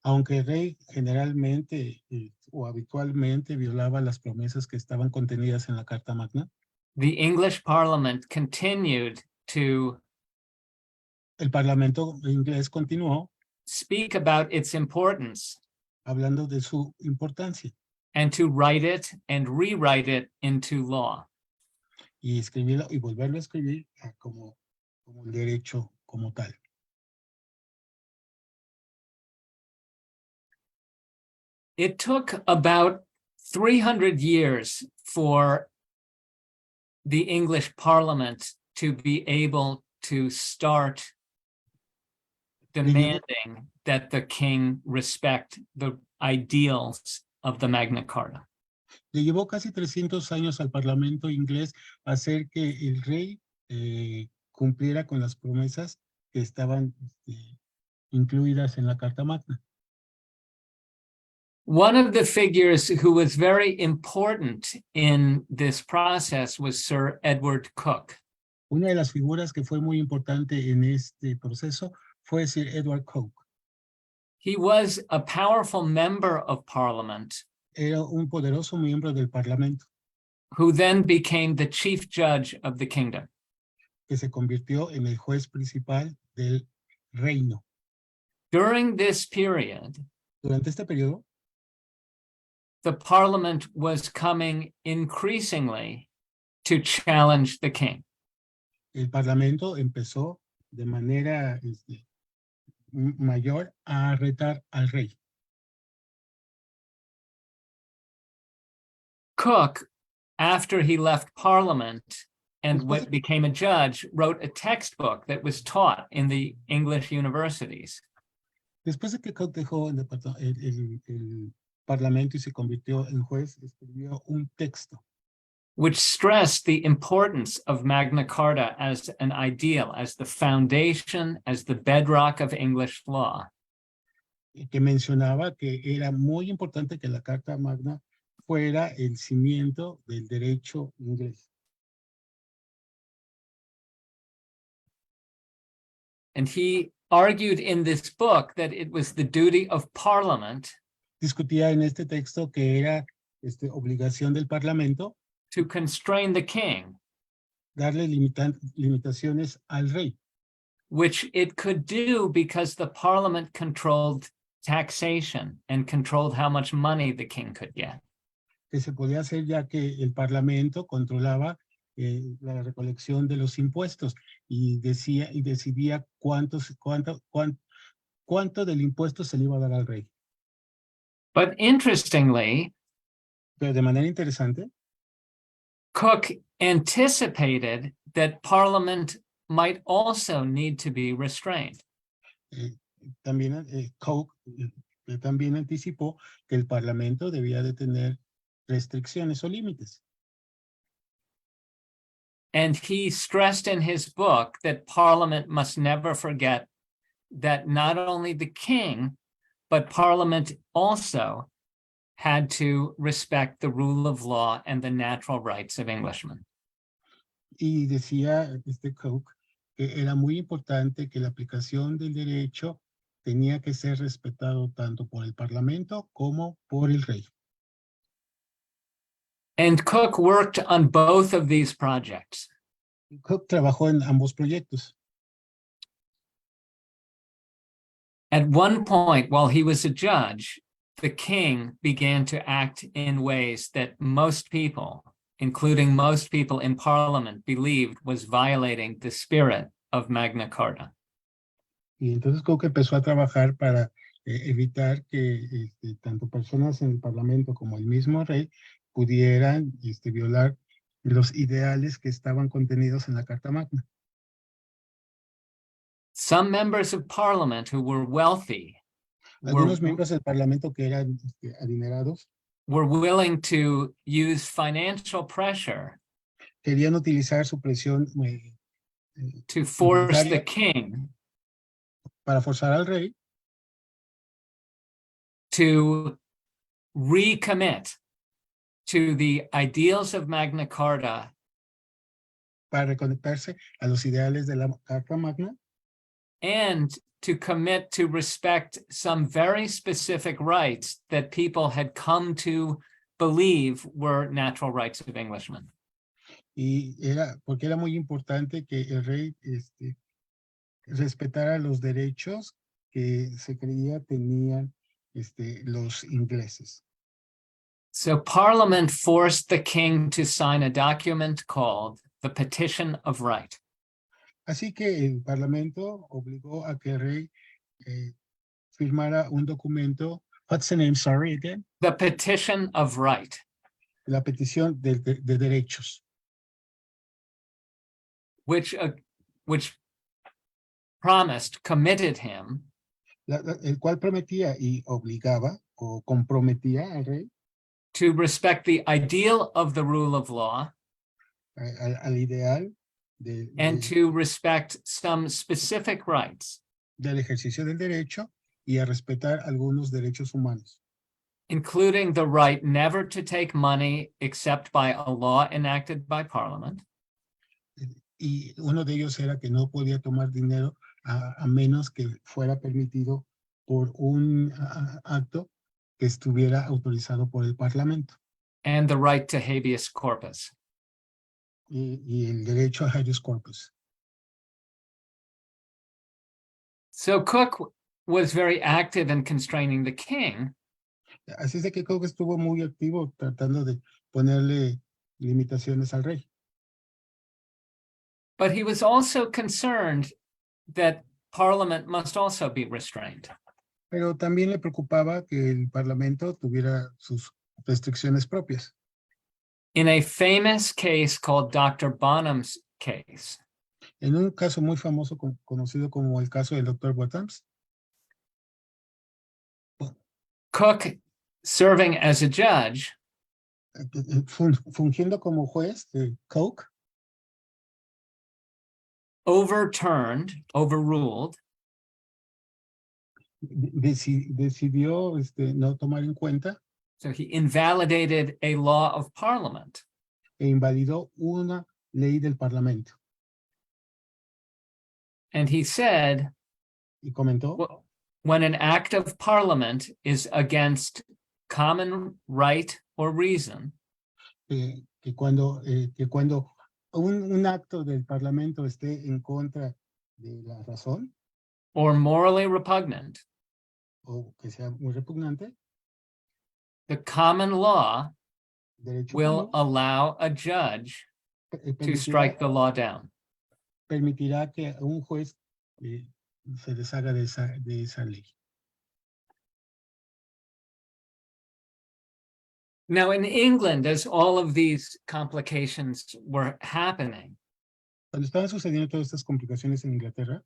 Aunque el rey generalmente o habitualmente violaba las promesas que estaban contenidas en la Carta Magna, the English Parliament continued to el Parlamento inglés continuó speak about its importance hablando de su importancia and to write it and rewrite it into law. y escribirlo y volverlo a escribir como el derecho como tal. It took about 300 years for the English Parliament to be able to start demanding that the king respect the ideals of the Magna Carta. Le llevó casi 300 años al Parlamento inglés hacer que el rey cumpliera con las promesas que estaban incluidas en la Carta Magna. One of the figures who was very important in this process was Sir Edward Coke. Una de las figuras que fue muy importante en este proceso fue Sir Edward Coke. He was a powerful member of Parliament Era un poderoso miembro del Parlamento who then became the chief judge of the kingdom. que se convirtió en el juez principal del reino. During this period, Durante este periodo, the Parliament was coming increasingly to challenge the king. el Parlamento empezó de manera mayor a retar al rey. Coke, after he left Parliament and Después- became a judge, wrote a textbook that was taught in the English universities. Después de que Coke dejó el Parlamento y se convirtió en juez, escribió un texto which stressed the importance of Magna Carta as an ideal, as the foundation, as the bedrock of English law. que mencionaba que era muy importante que la Carta Magna fuera el cimiento del derecho inglés. And he argued in this book that it was the duty of Parliament Discutía en este texto que era obligación del Parlamento to constrain the king, darle limitaciones al rey, which it could do because the Parliament controlled taxation and controlled how much money the king could get. que se podía hacer ya que el Parlamento controlaba la recolección de los impuestos y decidía cuánto del impuesto se le iba a dar al rey. But interestingly, Pero de manera interesante, Coke anticipated that Parliament might also need to be restrained. también Coke también anticipó que el Parlamento debía de tener restricciones o límites. And he stressed in his book that Parliament must never forget that not only the king, but Parliament also had to respect the rule of law and the natural rights of Englishmen. Y decía Coke que era muy importante que la aplicación del derecho tenía que ser respetado tanto por el Parlamento como por el rey. And Coke worked on both of these projects. Coke trabajó en ambos proyectos. At one point, while he was a judge, the king began to act in ways that most people, including most people in Parliament, believed was violating the spirit of Magna Carta. Y entonces Coke empezó a trabajar para evitar que tanto personas en el Parlamento como el mismo rey pudieran violar los ideales que estaban contenidos en la Carta Magna. Some members of Parliament who were wealthy Algunos miembros del Parlamento que eran adinerados were willing to use financial pressure querían utilizar su presión to force the monetaria king para forzar al rey to recommit to the ideals of Magna Carta para reconectarse a los ideales de la Carta Magna and to commit to respect some very specific rights that people had come to believe were natural rights of Englishmen. y porque era muy importante que el rey respetara los derechos que se creía tenían los ingleses. So Parliament forced the king to sign a document called the Petition of Right. Así que el Parlamento obligó a que el rey firmara un documento. What's the name? Sorry again. The Petition of Right. La petición de derechos. Which promised, committed him El cual prometía y obligaba o comprometía al rey to respect the ideal of the rule of law al ideal and to respect some specific rights, del ejercicio del derecho y a respetar algunos derechos humanos, including the right never to take money except by a law enacted by Parliament, y uno de ellos era que no podía tomar dinero a menos que fuera permitido por un acto que estuviera autorizado por el Parlamento, and the right to habeas corpus. y el derecho a habeas corpus. So Coke was very active in constraining the king, Así es de que Coke estuvo muy activo tratando de ponerle limitaciones al rey. but he was also concerned that Parliament must also be restrained. Pero también le preocupaba que el Parlamento tuviera sus restricciones propias. In a famous case called Dr. Bonham's case, En un caso muy famoso conocido como el caso del Dr. Bottoms, Coke, serving as a judge, fungiendo como juez, Coke overruled decidió no tomar en cuenta So he invalidated a law of Parliament. e invalidó una ley del Parlamento. And he said, Y comentó well, when an act of Parliament is against common right or reason, que cuando un acto del Parlamento esté en contra de la razón or morally repugnant, o que sea muy repugnante, the common law derecho will común allow a judge to permitirá, strike the law down. permitirá que un juez se deshaga de esa ley. Now in England, as all of these complications were happening, Cuando estaban sucediendo todas estas complicaciones en Inglaterra,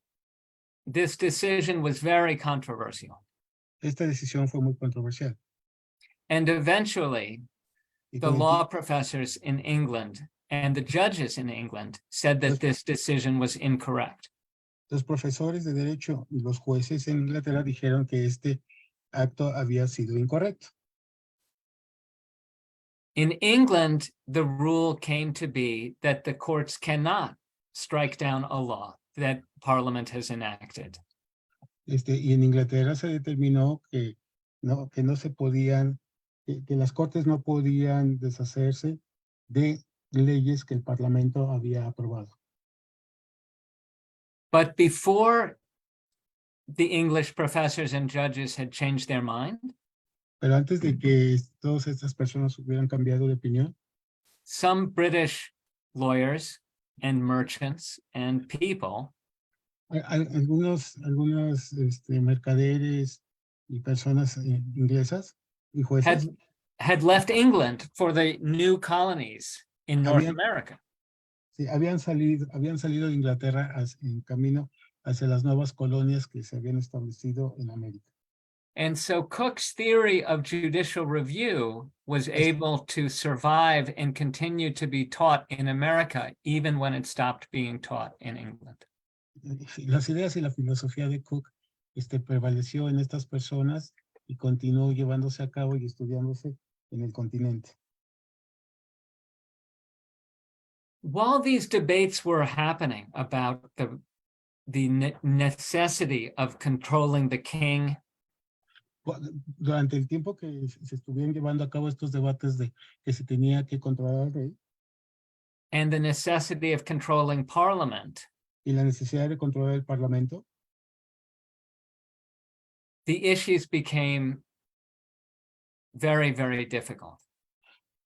this decision was very controversial. esta decisión fue muy controversial. And eventually, Y the con el law tiempo, professors in England and the judges in England said that this decision was incorrect. Los profesores de derecho y los jueces en Inglaterra dijeron que este acto había sido incorrecto. In England, the rule came to be that the courts cannot strike down a law that Parliament has enacted. Y en Inglaterra se determinó que no se podían, que las cortes no podían deshacerse de leyes que el Parlamento había aprobado. But before the English professors and judges had changed their mind, Pero antes de que todas estas personas hubieran cambiado de opinión, some British lawyers and merchants and people algunos mercaderes y personas inglesas y jueces had left England for the new colonies in North Habían- America. sí, habían salido de Inglaterra en camino hacia las nuevas colonias que se habían establecido en América. And so Cook's theory of judicial review was able to survive and continue to be taught in America, even when it stopped being taught in England. Las ideas y la filosofía de Cook prevaleció en estas personas y continuó llevándose a cabo y estudiándose en el continente. While these debates were happening about the necessity of controlling the king Durante el tiempo que se estuvieron llevando a cabo estos debates de que se tenía que controlar al rey and the necessity of controlling Parliament, y la necesidad de controlar el Parlamento, the issues became very, very difficult.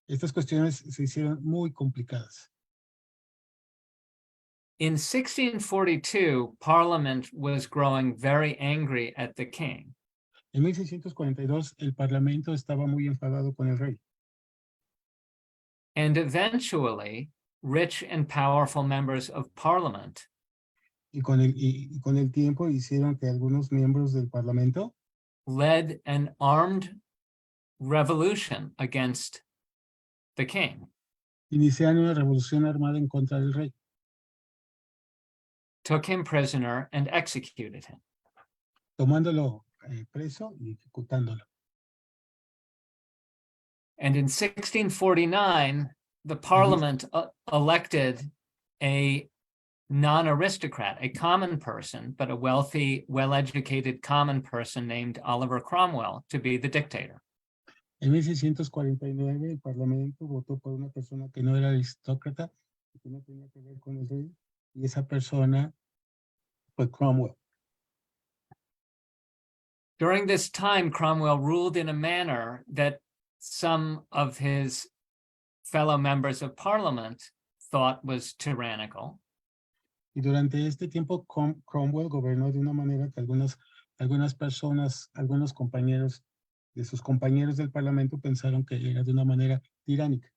estas cuestiones se hicieron muy complicadas. In 1642, Parliament was growing very angry at the king. En 1642 el Parlamento estaba muy enfadado con el rey. And eventually, rich and powerful members of Parliament Y con el tiempo hicieron que algunos miembros del Parlamento led an armed revolution against the king, iniciaron una revolución armada en contra del rey. took him prisoner, and executed him. Tomándolo preso y ejecutándolo. And in 1649, the Parliament elected a non-aristocrat, a common person, but a wealthy, well-educated common person named Oliver Cromwell to be the dictator. En 1649 el Parlamento votó por una persona que no era aristócrata, que no tenía que ver con el rey, y esa persona fue Cromwell. During this time, Cromwell ruled in a manner that some of his fellow members of Parliament thought was tyrannical. Y durante este tiempo Cromwell gobernó de una manera que algunas personas, algunos compañeros de sus compañeros del Parlamento pensaron que era de una manera tiránica.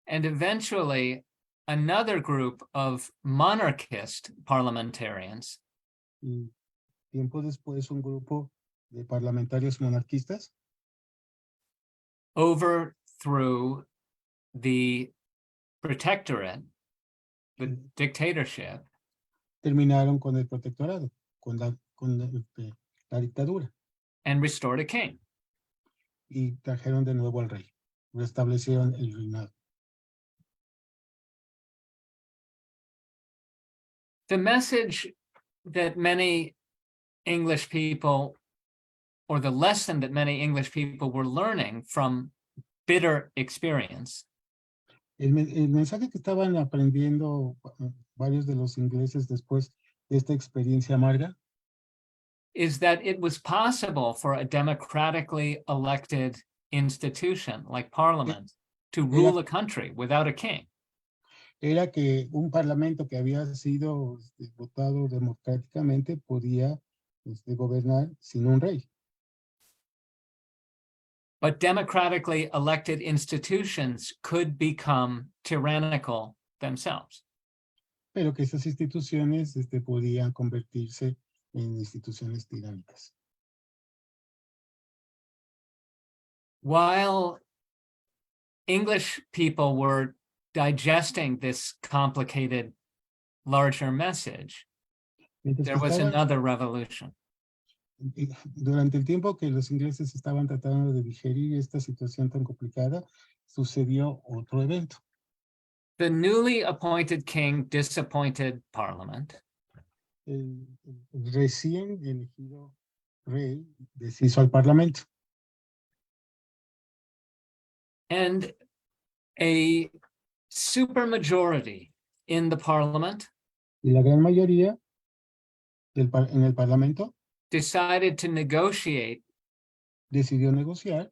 And eventually, another group of monarchist parliamentarians Y tiempo después un grupo de parlamentarios monarquistas overthrew the protectorate, the dictatorship, terminaron con el protectorado, con la dictadura, and restored a king. y trajeron de nuevo al rey, restablecieron el reinado. The message that many English people, or the lesson that many English people were learning from bitter experience, El mensaje que estaban aprendiendo varios de los ingleses después de esta experiencia amarga is that it was possible for a democratically elected institution like Parliament to rule a country without a king. era que un parlamento que había sido votado democráticamente podía gobernar sin un rey. But democratically elected institutions could become tyrannical themselves. Pero que esas instituciones podían convertirse en instituciones tiránicas. While English people were digesting this complicated larger message, Mientras there que was estaban, another revolution. durante el tiempo que los ingleses estaban tratando de digerir esta situación tan complicada, sucedió otro evento. The newly appointed king disappointed Parliament, El recién elegido rey deshizo al parlamento and a supermajority in the Parliament y la gran mayoría en el parlamento decided to negotiate decidió negociar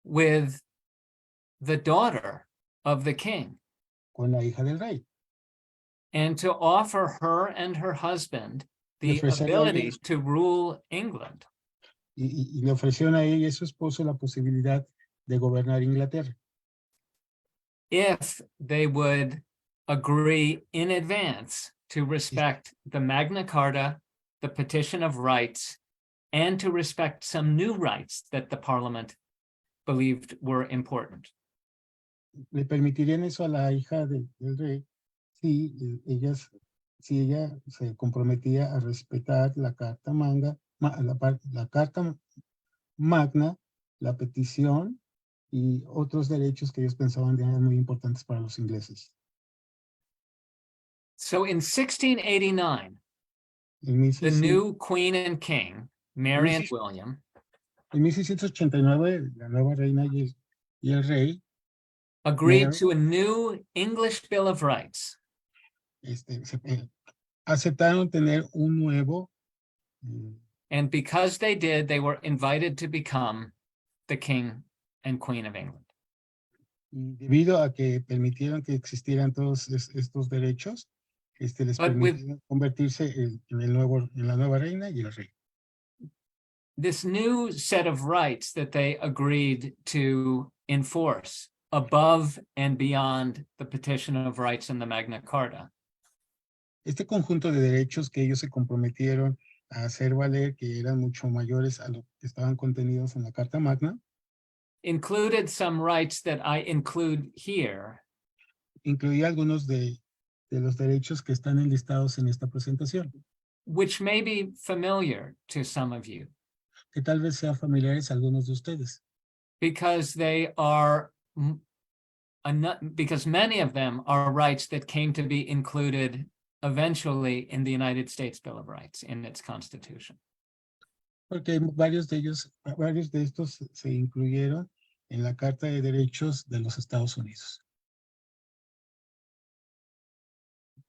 with the daughter of the king con la hija del rey and to offer her and her husband the ofrecerle a ability ellos- to rule England. y le ofrecieron a ella y a su esposo la posibilidad de gobernar Inglaterra If they would agree in advance to respect the Magna Carta, the Petition of Rights, and to respect some new rights that the Parliament believed were important. le permitirían eso a la hija del rey si ella se comprometía a respetar la carta la carta magna, la petición y otros derechos que ellos pensaban eran muy importantes para los ingleses. So in 1689, En the new Queen and King, Mary and 16 William, en 1689, la nueva reina y el rey agreed Mary. to a new English Bill of Rights. Aceptaron tener un nuevo And because they did, they were invited to become the King and Queen of England. y debido a que permitieron que existieran todos estos derechos, les permitieron convertirse en la nueva reina y el rey. This new set of rights that they agreed to enforce above and beyond the Petition of Rights and the Magna Carta Este conjunto de derechos que ellos se comprometieron a hacer valer, que eran mucho mayores a lo que estaban contenidos en la Carta Magna, included some rights that I include here, incluía algunos de los derechos que están enlistados en esta presentación, which may be familiar to some of you, que tal vez sean familiares a algunos de ustedes, because they are because many of them are rights that came to be included eventually in the United States Bill of Rights in its Constitution. porque varios de estos se incluyeron en la Carta de Derechos de los Estados Unidos.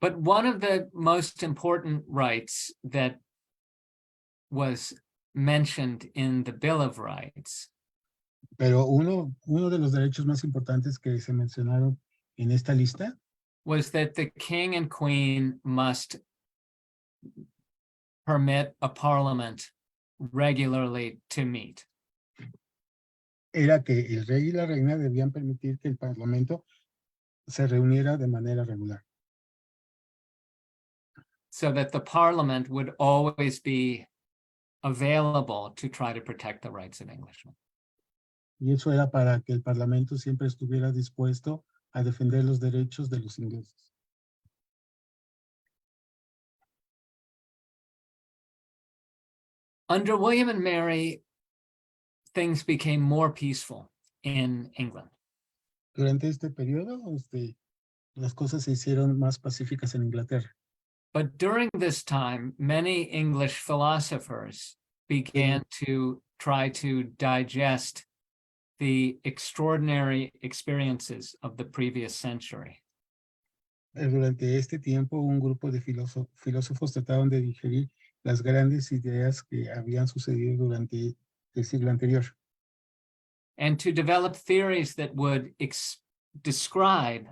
But one of the most important rights that was mentioned in the Bill of Rights Pero uno de los derechos más importantes que se mencionaron en esta lista was that the king and queen must permit a parliament regularly to meet. era que el rey y la reina debían permitir que el parlamento se reuniera de manera regular, so that the parliament would always be available to try to protect the rights of Englishmen. y eso era para que el parlamento siempre estuviera dispuesto a defender los derechos de los ingleses. Under William and Mary, things became more peaceful in England. Durante este periodo, las cosas se hicieron más pacíficas en Inglaterra. But during this time, many English philosophers began to try to digest the extraordinary experiences of the previous century. Durante este tiempo, un grupo de filósofos trataron de digerir las grandes ideas que habían sucedido durante el siglo anterior. And to develop theories that would describe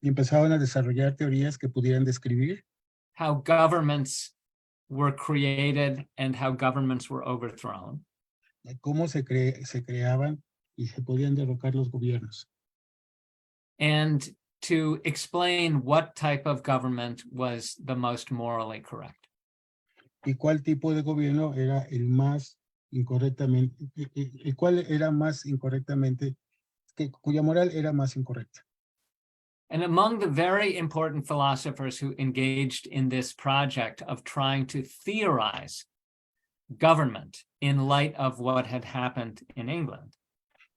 Y empezaron a desarrollar teorías que pudieran describir how governments were created and how governments were overthrown. Cómo se creaban y se podían derrocar los gobiernos. And to explain what type of government was the most morally correct. Y cuál tipo de gobierno era el más incorrectamente, el cual era más incorrectamente, cuya moral era más incorrecta. And among the very important philosophers who engaged in this project of trying to theorize government in light of what had happened in England,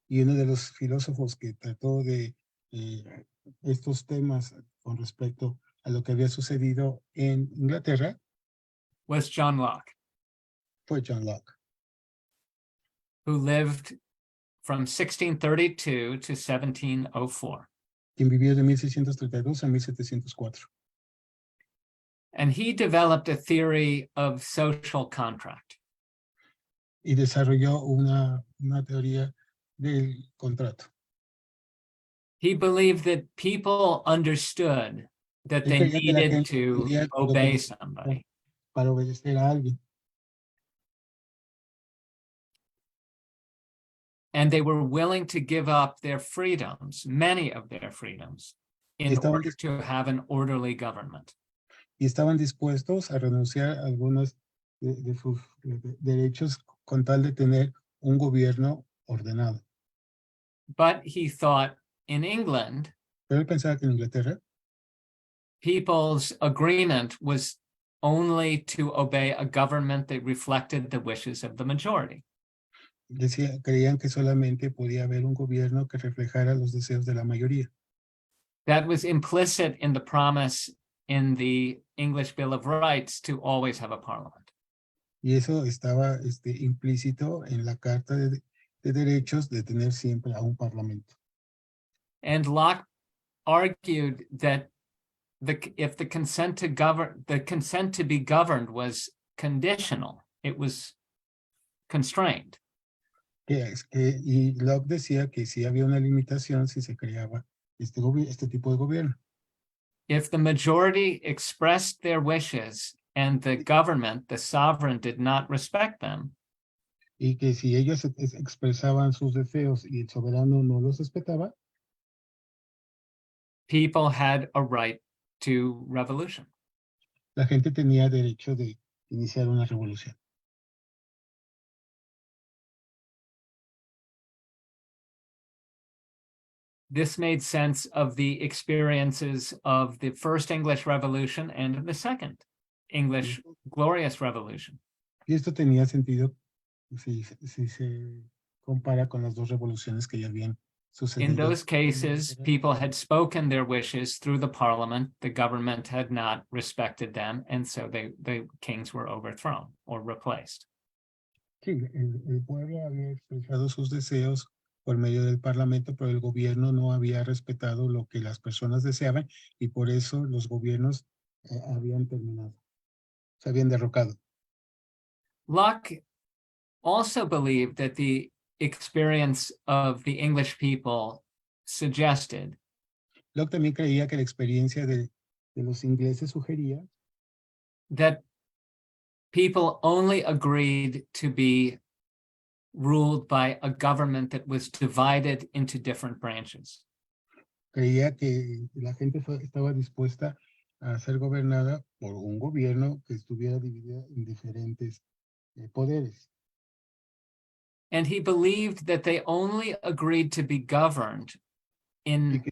Y uno de los filósofos que trató de estos temas con respecto a lo que había sucedido en Inglaterra was John Locke, fue John Locke, who lived from 1632 to 1704. quien vivió de 1632 a 1704. And he developed a theory of social contract. Y desarrolló una teoría del contrato. He believed that people understood that Él they creía que la needed gente to entendía lo que obey necesitaba somebody. para obedecer a alguien. And they were willing to give up their freedoms, many of their freedoms, in Estaban order to have an orderly government. Y estaban dispuestos a renunciar a algunos de sus derechos con tal de tener un gobierno ordenado. But he thought in England, Pero él pensaba que en Inglaterra people's agreement was only to obey a government that reflected the wishes of the majority. creían que solamente podía haber un gobierno que reflejara los deseos de la mayoría. That was implicit in the promise in the English Bill of Rights to always have a parliament. Y eso estaba implícito en la Carta de Derechos de tener siempre a un parlamento. And Locke argued that if the consent to be governed was conditional, it was constrained. Y Locke decía que sí había una limitación si se creaba este tipo de gobierno. If the majority expressed their wishes and the government, the sovereign, did not respect them, Y que si ellos expresaban sus deseos y el soberano no los respetaba, people had a right to revolution. la gente tenía derecho de iniciar una revolución. This made sense of the experiences of the First English Revolution and of the Second English Glorious Revolution. Y esto tenía sentido si se compara con las dos revoluciones que ya habían sucedido. In those cases, people had spoken their wishes through the parliament. The government had not respected them, and so the kings were overthrown or replaced. Sí, el pueblo había expresado sus deseos por medio del parlamento, pero el gobierno no había respetado lo que las personas deseaban y por eso los gobiernos habían terminado, se habían derrocado. Locke also believed that the experience of the English people suggested Locke también creía que la experiencia de los ingleses sugería that people only agreed to be ruled by a government that was divided into different branches. Creía que la gente estaba dispuesta a ser gobernada por un gobierno que estuviera dividido en diferentes poderes. And he believed that they only agreed to be governed in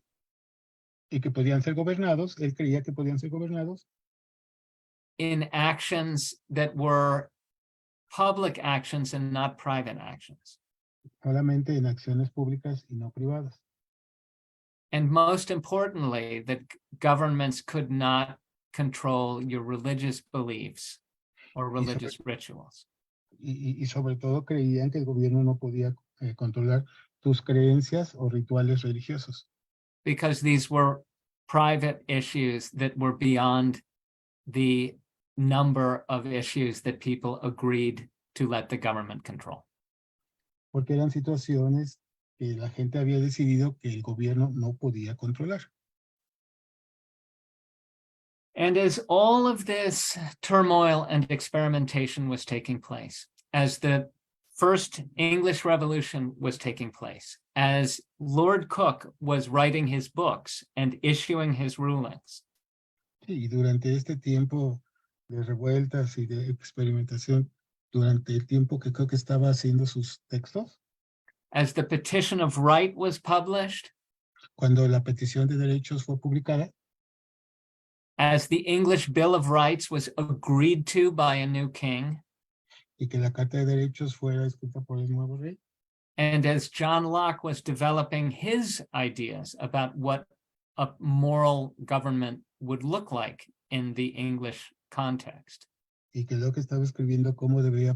Y que podían ser gobernados, él creía que podían ser gobernados in actions that were public actions and not private actions. solamente en acciones públicas y no privadas. And most importantly, that governments could not control your religious beliefs or religious rituals. Y sobre todo creían que el gobierno no podía controlar tus creencias o rituales religiosos. Because these were private issues that were beyond the number of issues that people agreed to let the government control. Porque eran situaciones que la gente había decidido que el gobierno no podía controlar. And as all of this turmoil and experimentation was taking place, as the First English Revolution was taking place, as Lord Coke was writing his books and issuing his rulings, Y durante este tiempo de revueltas y de experimentación, durante el tiempo que Coke estaba haciendo sus textos, as the Petition of Right was published, cuando la petición de derechos fue publicada, as the English Bill of Rights was agreed to by a new king, y que la Carta de Derechos fuera escrita por el nuevo rey, and as John Locke was developing his ideas about what a moral government would look like in the English context. y que Locke estaba escribiendo cómo debía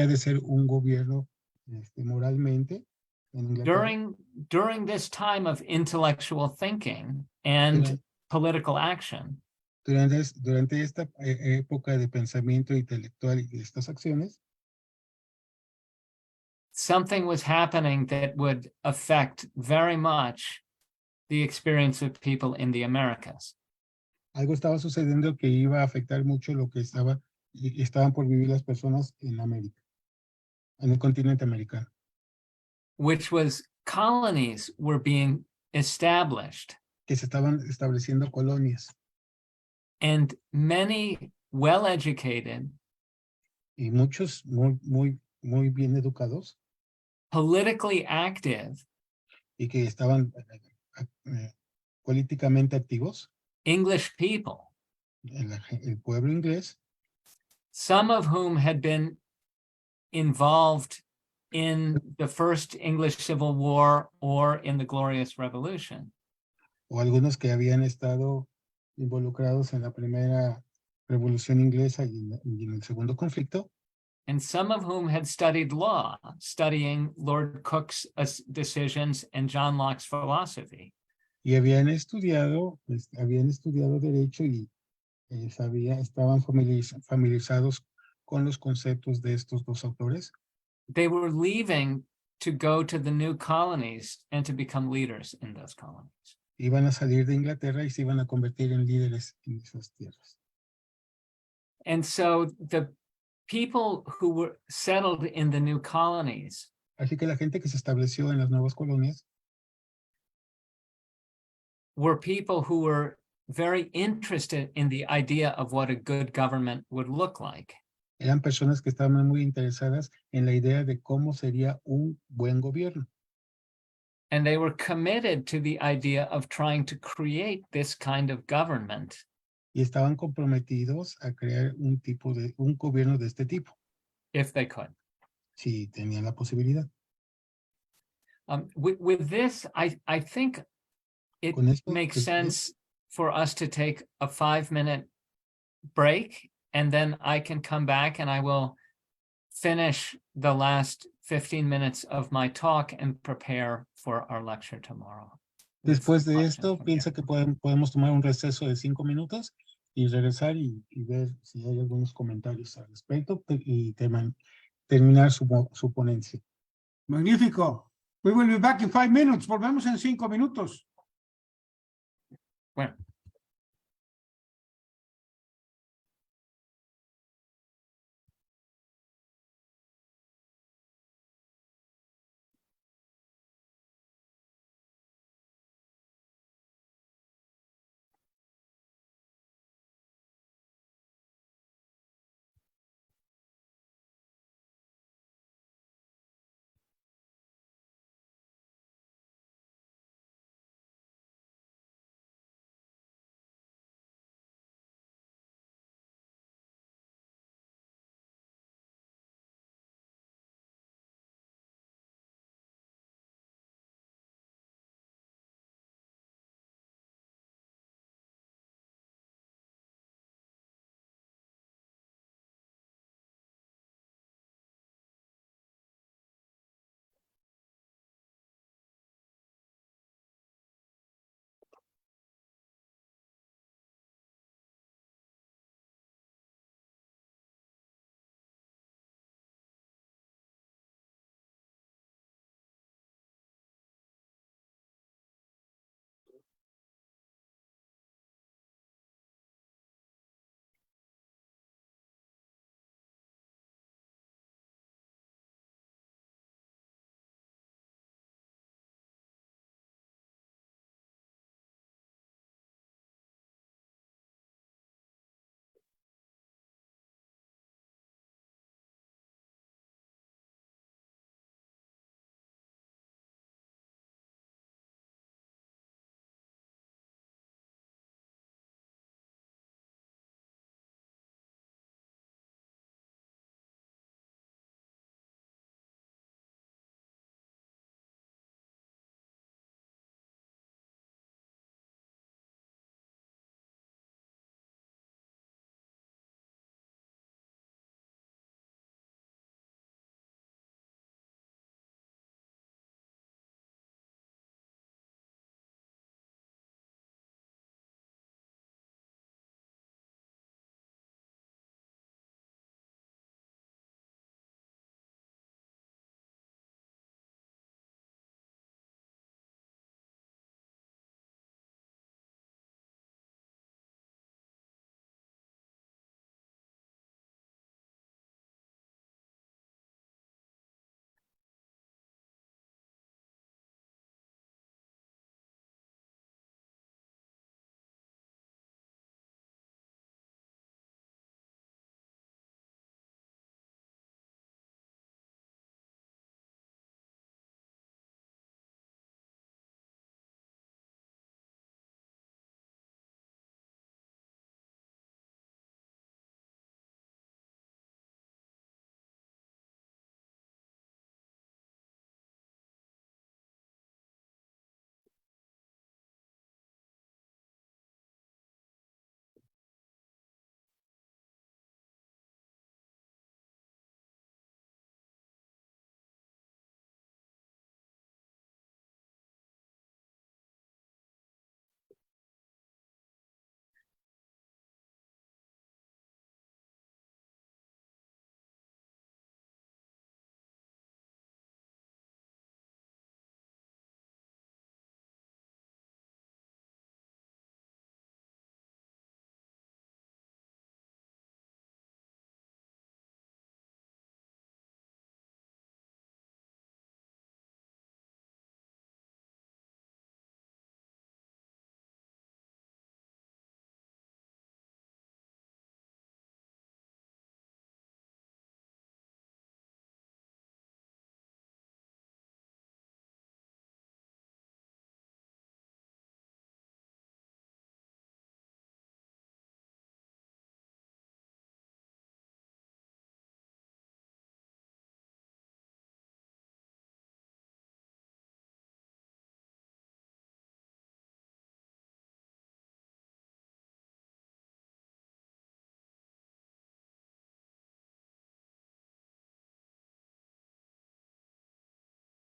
de ser un gobierno moralmente en Inglaterra. During this time of intellectual thinking and Durante- political action, Durante esta época de pensamiento intelectual y de estas acciones, something was happening that would affect very much the experience of people in the Americas. algo estaba sucediendo que iba a afectar mucho lo que estaban por vivir las personas en América, en el continente americano, Which was colonies were being established, que se estaban estableciendo colonias and many well-educated, y muchos muy bien educados politically active y que estaban políticamente activos, English people, el pueblo inglés, some of whom had been involved in the first English Civil War or in the Glorious Revolution, o algunos que habían estado involucrados en la primera revolución inglesa y en el segundo conflicto, and some of whom had studied law, studying Lord Coke's decisions and John Locke's philosophy. y habían estudiado derecho y estaban familiarizados con los conceptos de estos dos autores. They were leaving to go to the new colonies and to become leaders in those colonies. Iban a salir de Inglaterra y se iban a convertir en líderes en esas tierras. And so the people who were settled in the new colonies Así que la gente que se estableció en las nuevas colonias were people who were very interested in the idea of what a good government would look like. eran personas que estaban muy interesadas en la idea de cómo sería un buen gobierno. And they were committed to the idea of trying to create this kind of government Y estaban comprometidos a crear un gobierno de este tipo, if they could. si tenían la posibilidad. With this, I think it Con esto, makes pues, sense for us to take a 5-minute break, and then I can come back and I will finish the last 15 minutes of my talk and prepare for our lecture tomorrow. Después de Questions esto, from piensa you. que podemos tomar un receso de 5 minutos y regresar y ver si hay algunos comentarios al respecto y terminar su ponencia. Magnífico. We will be back in 5 minutes. Volvemos en 5 minutos. Bueno.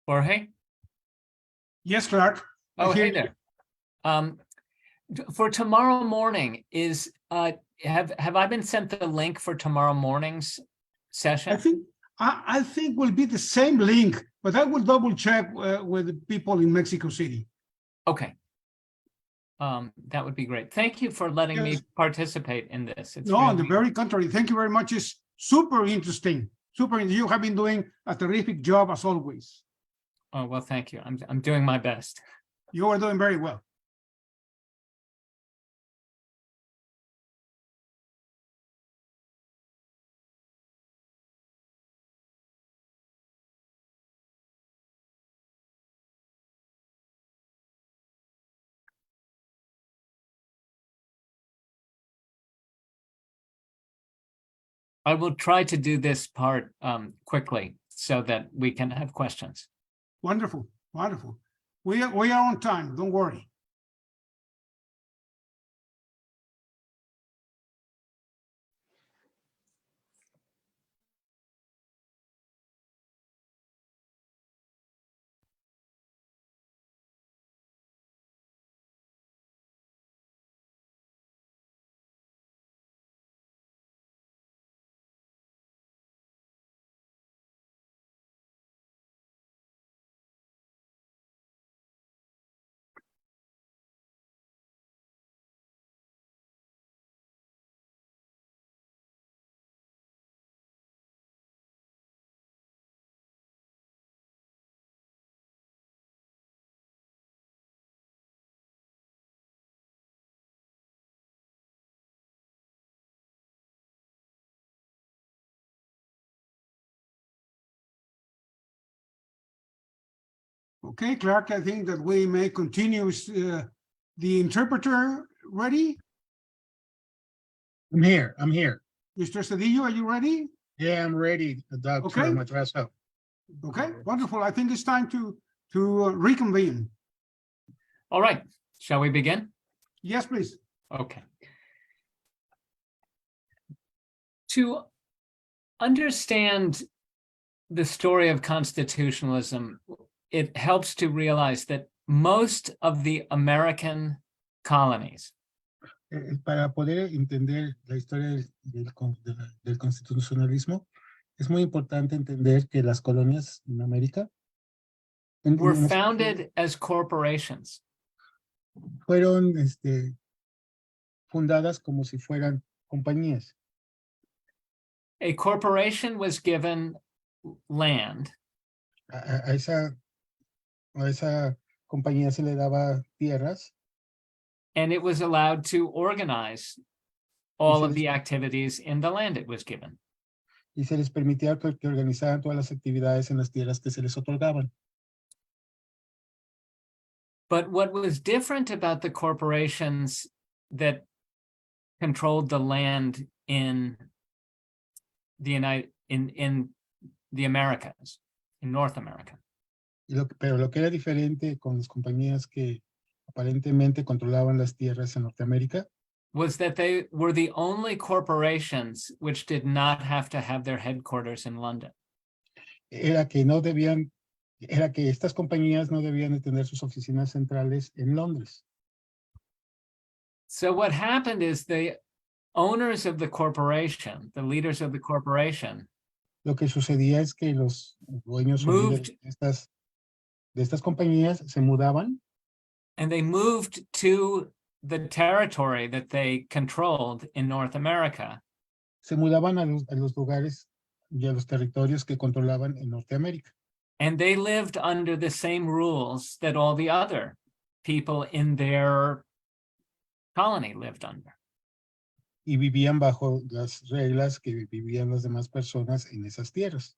Jorge? Yes, Clark. I Oh, hear hey you. there. For tomorrow morning, have I been sent the link for tomorrow morning's session? I think will be the same link, but I will double check with the people in Mexico City. Okay. That would be great. Thank you for letting me Yes. participate in this. It's No, on the really- very contrary. Thank you very much. It's super interesting. You have been doing a terrific job as always. Oh, well, thank you. I'm doing my best. You are doing very well. I will try to do this part quickly so that we can have questions. Wonderful, wonderful. We are on time. Don't worry. Okay, Clark, I think that we may continue. The interpreter ready? I'm here. I'm here. Mr. Cedillo, are you ready? Yeah, I'm ready, Dr. Okay. Madrazo. Okay, wonderful. I think it's time to reconvene. All right, shall we begin? Yes, please. Okay. To understand the story of constitutionalism, it helps to realize that most of the American colonies Para poder entender la historia del constitucionalismo, es muy importante entender que las colonias en América were founded as corporations. fueron fundadas como si fueran compañías. A corporation was given land A esa compañía se le daba tierras and it was allowed to organize all of the activities in the land it was given. y se les permitía que organizaran todas las actividades en las tierras que se les otorgaban. But what was different about the corporations that controlled the land in the Americas, in North America, Pero lo que era diferente con las compañías que aparentemente controlaban las tierras en Norteamérica was that they were the only corporations which did not have to have their headquarters in London. era que estas compañías no debían de tener sus oficinas centrales en Londres. So what happened is the owners of the corporation, the leaders of the corporation, Lo que sucedía es que los dueños o líderes de estas compañías se mudaban and they moved to the territory that they controlled in North America. se mudaban a los lugares y a los territorios que controlaban en Norteamérica. And they lived under the same rules that all the other people in their colony lived under. Y vivían bajo las reglas que vivían las demás personas en esas tierras.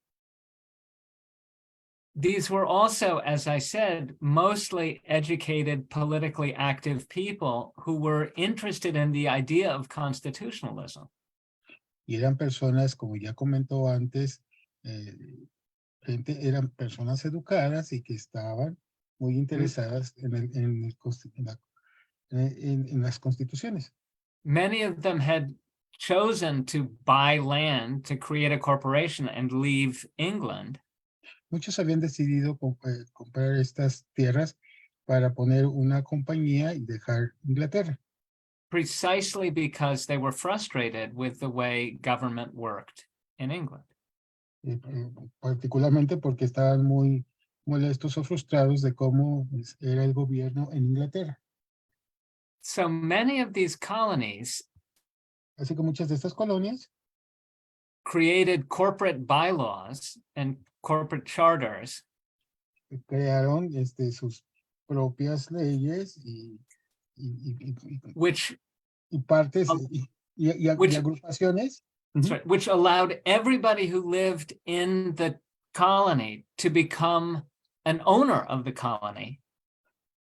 These were also, as I said, mostly educated, politically active people who were interested in the idea of constitutionalism. Y eran personas, como ya comentó antes, eran personas educadas y que estaban muy interesadas en las constituciones. Many of them had chosen to buy land to create a corporation and leave England. muchos habían decidido comprar estas tierras para poner una compañía y dejar Inglaterra, precisely because they were frustrated with the way government worked in England. Particularmente porque estaban muy molestos o frustrados de cómo era el gobierno en Inglaterra. So many of these colonies Así que muchas de estas colonias created corporate bylaws and corporate charters crearon sus propias leyes which y partes which- y agrupaciones That's right, which allowed everybody who lived in the colony to become an owner of the colony.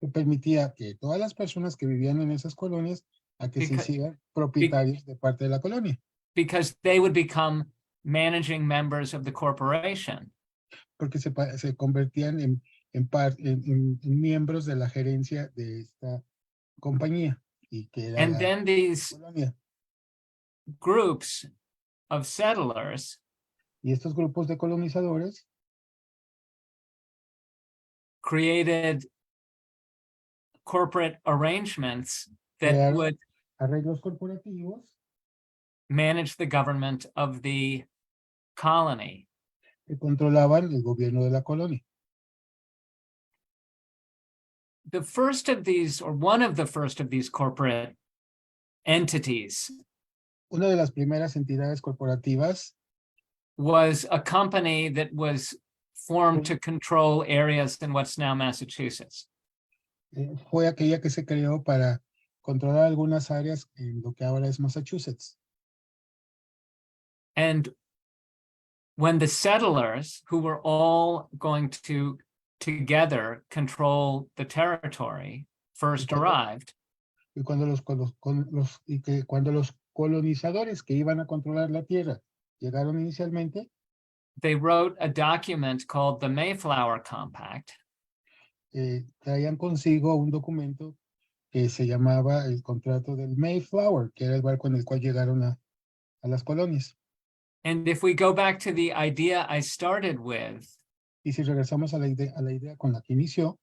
que permitía que todas las personas que vivían en esas colonias a que se Because- hicieran propietarios de parte de la colonia, Because they would become managing members of the corporation. porque se convertían en miembros de la gerencia de esta compañía y que era And la then these colonia. groups of settlers Y estos grupos de colonizadores created corporate arrangements that crearon would arreglos corporativos manage the government of the colony. que controlaban el gobierno de la colonia. The first of these, or one of the first of these corporate entities, Una de las primeras entidades corporativas was a company that was formed to control areas in what's now Massachusetts. Fue aquella que se creó para controlar algunas áreas en lo que ahora es Massachusetts. And when the settlers, who were all going to together control the territory, first arrived, Y cuando cuando los colonizadores que iban a controlar la tierra llegaron inicialmente, they wrote a document called the Mayflower Compact, traían consigo un documento que se llamaba el contrato del Mayflower, que era el barco en el cual llegaron a las colonias. and if we go back to the idea I started with Y si regresamos a la idea con la que inició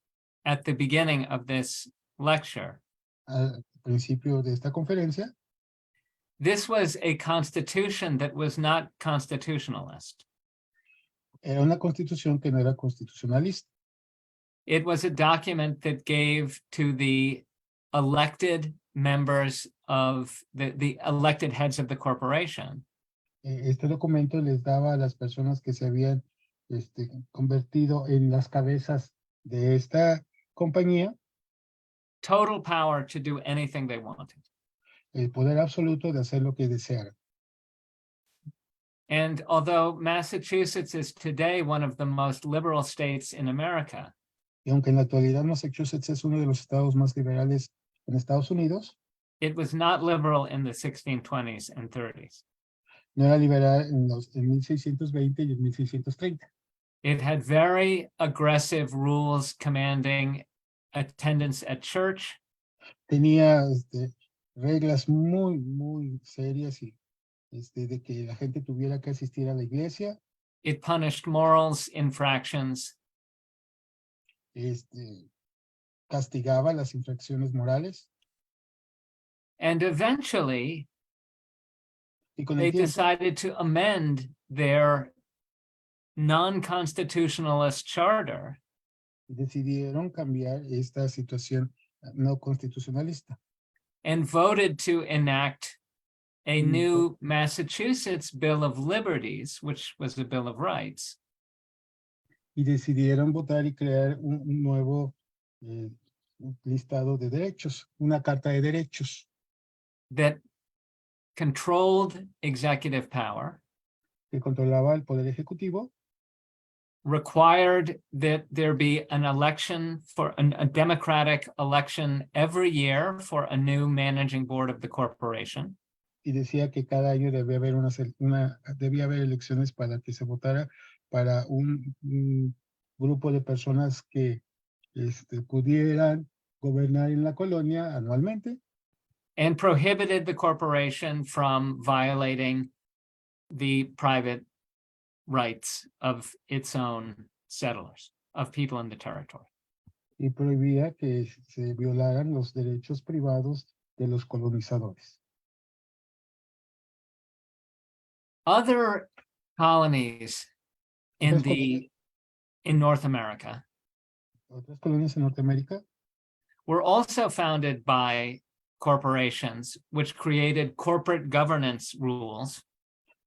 at the beginning of this lecture, al principio de esta conferencia, this was a constitution that was not constitutionalist. era una constitución que no era constitucionalista. It was a document that gave to the elected members of the elected heads of the corporation Este documento les daba a las personas que se habían convertido en las cabezas de esta compañía total power to do anything they wanted. el poder absoluto de hacer lo que desearan. And although Massachusetts is today one of the most liberal states in America, Y aunque en la actualidad Massachusetts es uno de los estados más liberales en Estados Unidos, it was not liberal in the 1620s and 30s. no era liberal en 1620 y en 1630. It had very aggressive rules commanding attendance at church. Tenía reglas muy serias y de que la gente tuviera que asistir a la iglesia. It punished morals infractions. Castigaba las infracciones morales. And eventually, Y con they el tiempo, decided to amend their non-constitutionalist charter decidieron cambiar esta situación no constitucionalista and voted to enact a Mm. new Massachusetts Bill of Liberties, which was a Bill of Rights, y decidieron votar y crear un nuevo listado de derechos, una carta de derechos that controlled executive power, que controlaba el poder ejecutivo, required that there be an election for a democratic election every year for a new managing board of the corporation, y decía que cada año debía haber elecciones para que se votara para un grupo de personas que pudieran gobernar en la colonia anualmente, and prohibited the corporation from violating the private rights of its own settlers, of people in the territory. Y prohibía que se violaran los derechos privados de los colonizadores. Other colonies in Otras in North America Otras colonias en Norteamérica were also founded by corporations, which created corporate governance rules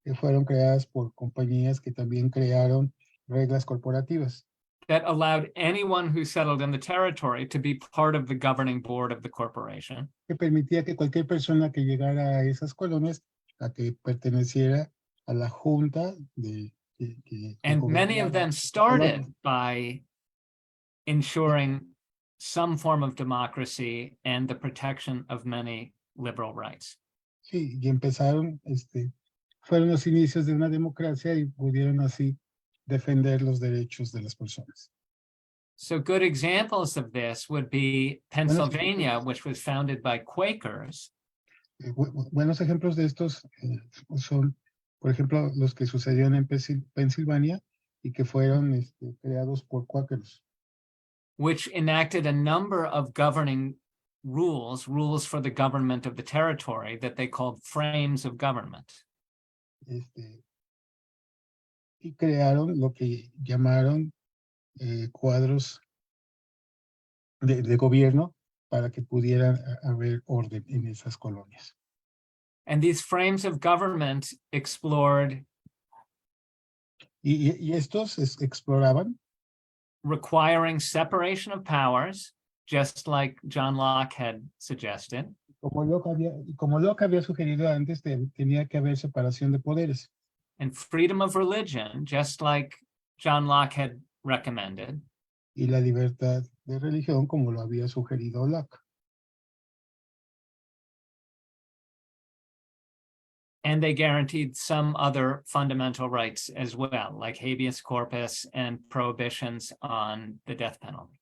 que fueron creadas por compañías que también crearon reglas corporativas that allowed anyone who settled in the territory to be part of the governing board of the corporation. que permitía que cualquier persona que llegara a esas colonias a que perteneciera a la junta que And many of gobernaba them esas started colonias. by ensuring some form of democracy and the protection of many liberal rights. Sí, y empezaron, fueron los inicios de una democracia y pudieron así defender los derechos de las personas. So good examples of this would be Pennsylvania, which was founded by Quakers, Buenos ejemplos de estos son, por ejemplo, los que sucedieron en Pensilvania y que fueron creados por cuáqueros, which enacted a number of governing rules for the government of the territory that they called frames of government. Y crearon lo que llamaron cuadros de gobierno para que pudieran haber orden en esas colonias. And these frames of government explored Y estos exploraban requiring separation of powers, just like John Locke had suggested, como Locke había sugerido antes, tenía que haber separación de poderes. and freedom of religion, just like John Locke had recommended. Y la libertad de religión, como lo había sugerido Locke. And they guaranteed some other fundamental rights as well, like habeas corpus and prohibitions on the death penalty.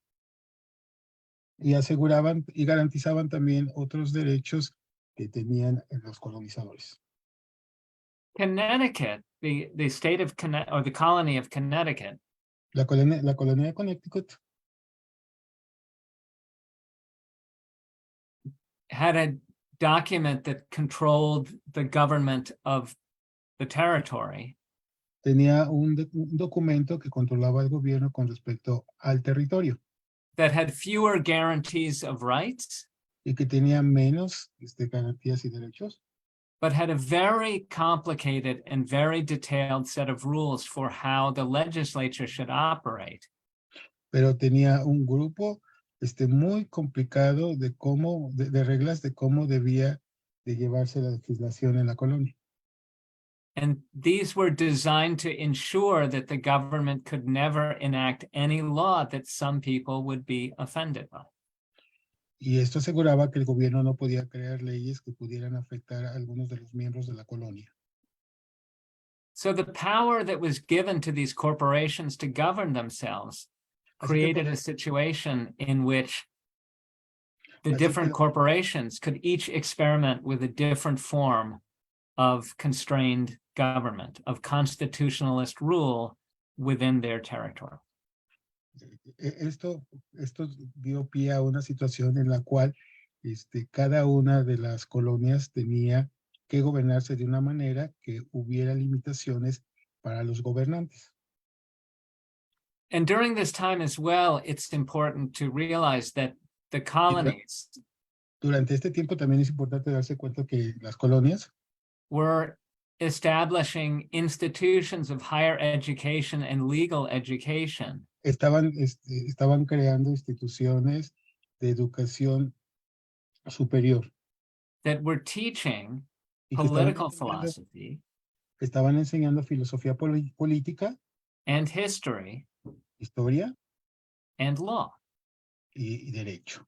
Y aseguraban y garantizaban también otros derechos que tenían los colonizadores. Connecticut, the state of Connecticut, or the colony of Connecticut, La colonia de Connecticut had a document that controlled the government of the territory, tenía un documento que controlaba el gobierno con respecto al territorio that had fewer guarantees of rights, y que tenía menos garantías y derechos, but had a very complicated and very detailed set of rules for how the legislature should operate. pero tenía un grupo muy complicado de reglas de cómo debía de llevarse la legislación en la colonia. And these were designed to ensure that the government could never enact any law that some people would be offended by. Y esto aseguraba que el gobierno no podía crear leyes que pudieran afectar a algunos de los miembros de la colonia. So the power that was given to these corporations to govern themselves created a situation in which the different corporations could each experiment with a different form of constrained government, of constitutionalist rule within their territory. Esto dio pie a una situación en la cual cada una de las colonias tenía que gobernarse de una manera que hubiera limitaciones para los gobernantes. And during this time as well, it's important to realize that the colonies Durante este tiempo también es importante darse cuenta que las colonias were establishing institutions of higher education and legal education estaban creando instituciones de educación superior that were teaching y que political philosophy estaban enseñando filosofía política, and history historia and law. y derecho.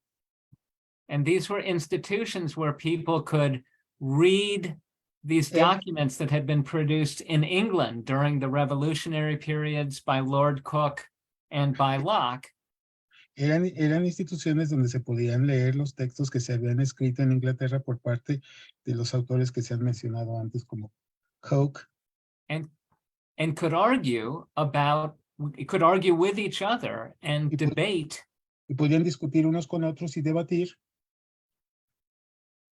And these were institutions where people could read these documents that had been produced in England during the revolutionary periods by Lord Coke and by Locke. Eran instituciones donde se podían leer los textos que se habían escrito en Inglaterra por parte de los autores que se han mencionado antes como Coke. And could argue about could argue with each other and Y pod- debate Y podían discutir unos con otros y debatir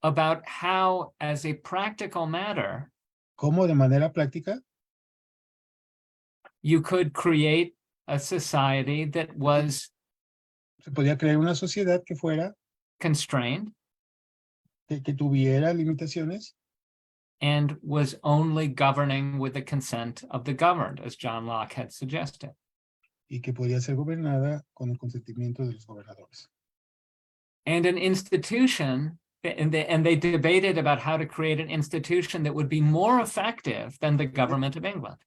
about how, as a practical matter, cómo de manera práctica you could create a society that was se podía crear una sociedad que fuera, constrained que tuviera limitaciones and was only governing with the consent of the governed, as John Locke had suggested. y que podía ser gobernada con el consentimiento de los gobernadores. And an institution, and they debated about how to create an institution that would be more effective than the government of England.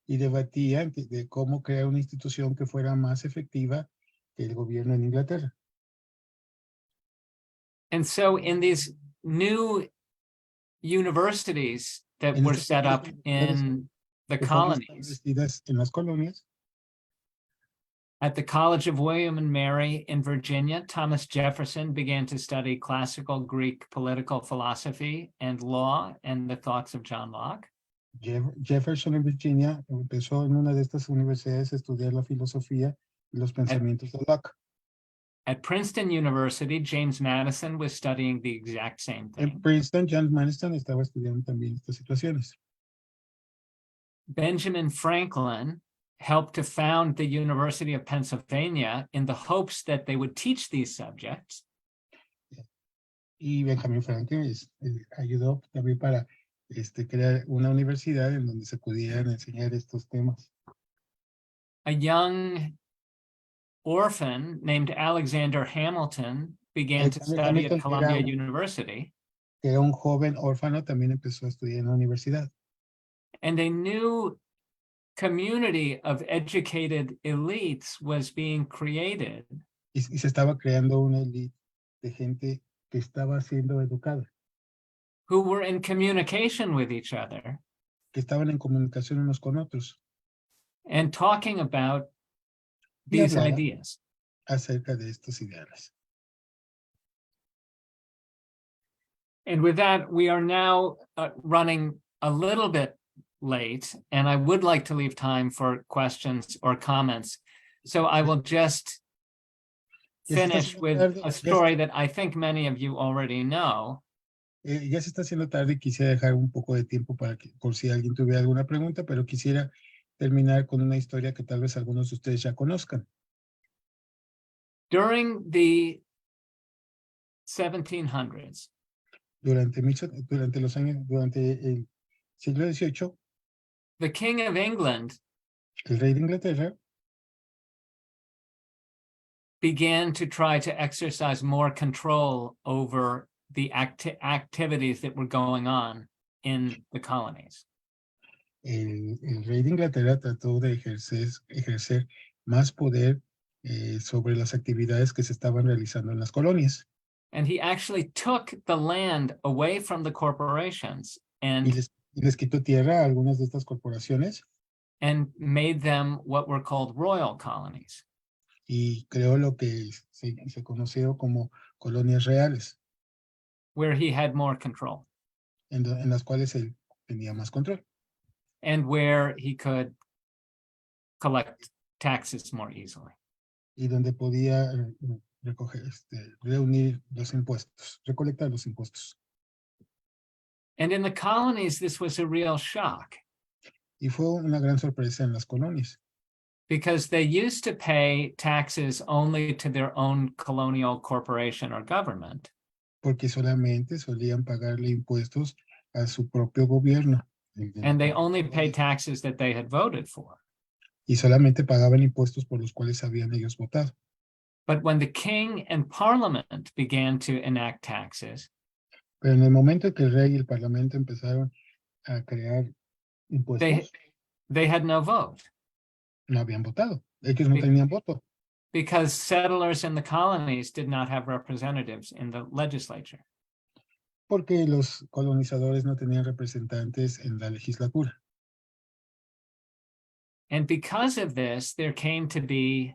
Y debatían de cómo crear una institución que fuera más efectiva que el gobierno en Inglaterra. And so in these new universities that En were estas set up universidades in the que fueron colonies, establecidas en las colonias, at the College of William and Mary in Virginia, Thomas Jefferson began to study classical Greek political philosophy and law and the thoughts of John Locke. Jefferson en Virginia empezó en una de estas universidades a estudiar la filosofía y los pensamientos de Locke. At Princeton University, James Madison was studying the exact same En thing. Princeton, James Madison estaba estudiando también estas situaciones. Benjamin Franklin helped to found the University of Pennsylvania in the hopes that they would teach these subjects. Y Benjamin Franklin ayudó también para crear una universidad en donde se pudieran enseñar estos temas. A young orphan named Alexander Hamilton began to Alexander study Hamilton at Columbia era- University, Que era un joven órfano, también empezó a estudiar en la universidad. and a new community of educated elites was being created Y se estaba creando una élite de gente que estaba siendo educada, who were in communication with each other que estaban en comunicación unos con otros and talking about Y these hablaban ideas. acerca de estos ideales. And with that, we are now running a little bit late, and I would like to leave time for questions or comments. So I will just Ya se está finish haciendo with tarde, a story that I think many of you already know. Ya se está haciendo tarde y quisiera dejar un poco de tiempo para que, por si alguien tuviera alguna pregunta, pero quisiera terminar con una historia que tal vez algunos de ustedes ya conozcan. During the 1700s, Durante el siglo XVIII, the King of England el rey de Inglaterra began to try to exercise more control over the activities that were going on in the colonies. el rey de Inglaterra trató de ejercer más poder sobre las actividades que se estaban realizando en las colonias. And he actually took the land away from the corporations Y les quitó tierra a algunas de estas corporaciones and made them what were called royal colonies. y creó lo que se conoció como colonias reales, Where he had more control en las cuales él tenía más control and where he could collect taxes more easily. y donde podía reunir los impuestos, recolectar los impuestos. And in the colonies, this was a real shock Y fue una gran sorpresa en las colonias, because they used to pay taxes only to their own colonial corporation or government. porque solamente solían pagarle impuestos a su propio gobierno. And they only paid taxes that they had voted for. Y solamente pagaban impuestos por los cuales habían ellos votado. But when the king and parliament began to enact taxes, Pero en el momento en que el rey y el parlamento empezaron a crear impuestos, they had no vote no habían votado. Ellos no tenían voto, because settlers in the colonies did not have representatives in the legislature. porque los colonizadores no tenían representantes en la legislatura. And because of this, there came to be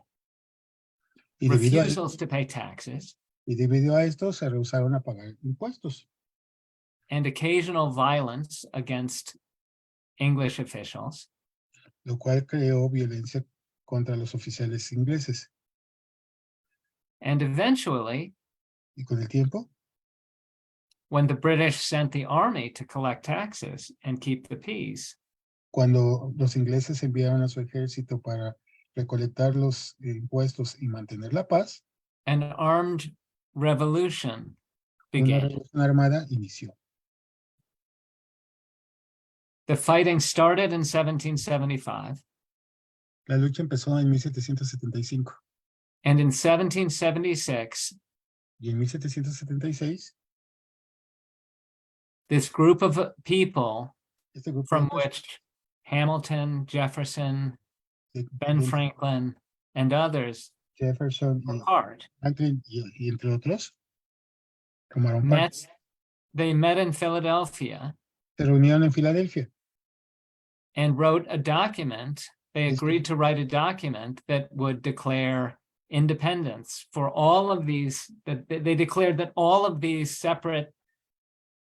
Y debido, refusals to pay taxes a esto se rehusaron a pagar impuestos and occasional violence against English officials. lo cual creó violencia contra los oficiales ingleses. And eventually, Y con el tiempo, when the British sent the army to collect taxes and keep the peace, cuando los ingleses enviaron a su ejército para recolectar los impuestos y mantener la paz, an armed revolution una began. revolución armada inició. The fighting started in 1775, La lucha empezó en 1775 and in 1776, y en 1776 this group of people este grupo from de personas, which Hamilton, Jefferson, de- Ben de Franklin, and others Jefferson were y part, Franklin y entre otros tomaron parte. they met in Philadelphia Se reunieron en Filadelfia and wrote a document. They Yes, agreed to write a document that would declare independence for all of these, that they declared that all of these separate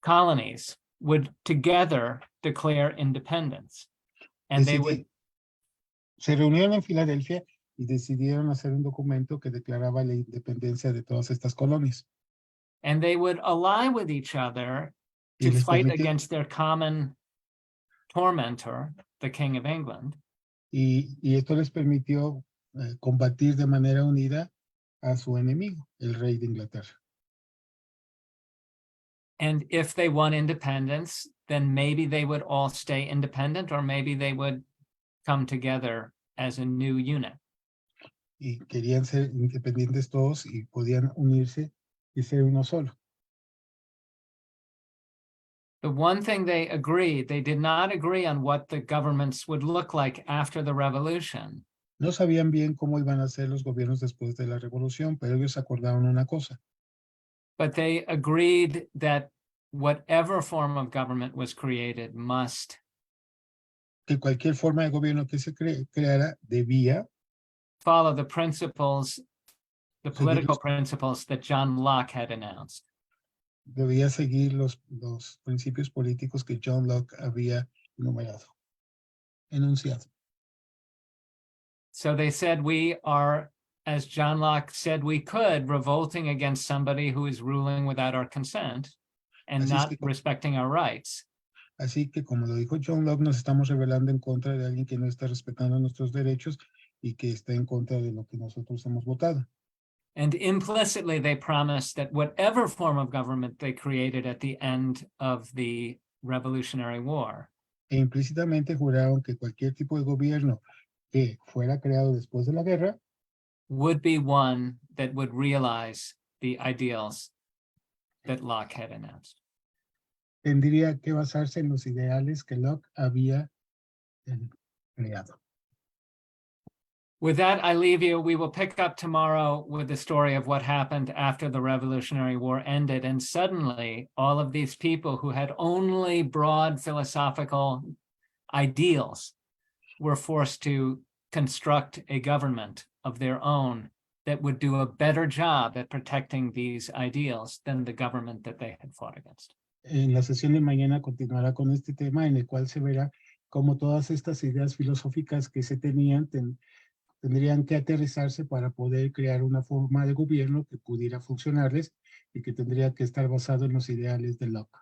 colonies would together declare independence. And they would, se reunieron en Filadelfia y decidieron hacer un documento que declaraba la independencia de todas estas colonias. and they would ally with each other Y to les fight permitió- against their common tormentor, the King of England. y esto les permitió combatir de manera unida a su enemigo, el rey de Inglaterra. And if they won independence, then maybe they would all stay independent, or maybe they would come together as a new unit. Y querían ser independientes todos y podían unirse y ser uno solo. The one thing they agreed, they did not agree on what the governments would look like after the revolution. No sabían bien cómo iban a ser los gobiernos después de la revolución, pero ellos acordaron una cosa, But they agreed that whatever form of government was created must que cualquier forma de gobierno que se creara debía follow the principles, the Seguir political los- principles that John Locke had announced. debía seguir los principios políticos que John Locke había enunciado. So they said, we are, as John Locke said we could, revolting against somebody who is ruling without our consent and Así es not que- respecting our rights. Así que, como lo dijo John Locke, nos estamos rebelando en contra de alguien que no está respetando nuestros derechos y que está en contra de lo que nosotros hemos votado. And implicitly, they promised that whatever form of government they created at the end of the Revolutionary War E implícitamente juraron que cualquier tipo de gobierno que fuera creado después de la guerra would be one that would realize the ideals that Locke had announced. tendría que basarse en los ideales que Locke había creado. With that, I leave you. We will pick up tomorrow with the story of what happened after the Revolutionary War ended. And suddenly, all of these people who had only broad philosophical ideals were forced to construct a government of their own that would do a better job at protecting these ideals than the government that they had fought against. En la sesión de mañana continuará con este tema en el cual se verá cómo todas estas ideas filosóficas que se tenían tendrían que aterrizarse para poder crear una forma de gobierno que pudiera funcionarles y que tendría que estar basado en los ideales de Locke.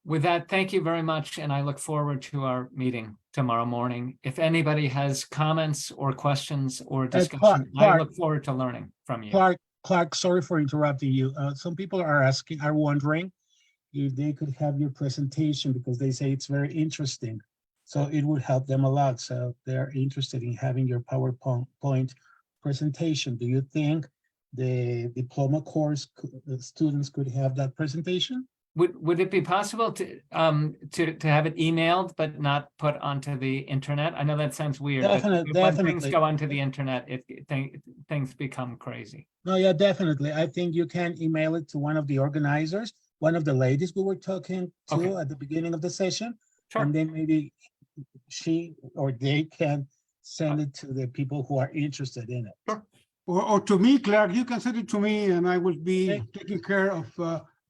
With that, thank you very much, and I look forward to our meeting tomorrow morning. If anybody has comments or questions or discussion, I Clark. look forward to learning from you. Clark, sorry for interrupting you. Some people are wondering if they could have your presentation because they say it's very interesting. So it would help them a lot. So they're interested in having your PowerPoint presentation. Do you think the diploma course students could have that presentation? Would it be possible to have it emailed but not put onto the internet? I know that sounds weird, but when things Definitely. go onto the internet, things become crazy. No, yeah, definitely. I think you can email it to one of the organizers, one of the ladies we were talking to Okay. at the beginning of the session. Sure. And then maybe she or they can send it to the people who are interested in it. Sure. Or to me, Clark, you can send it to me and I will be Okay. taking care of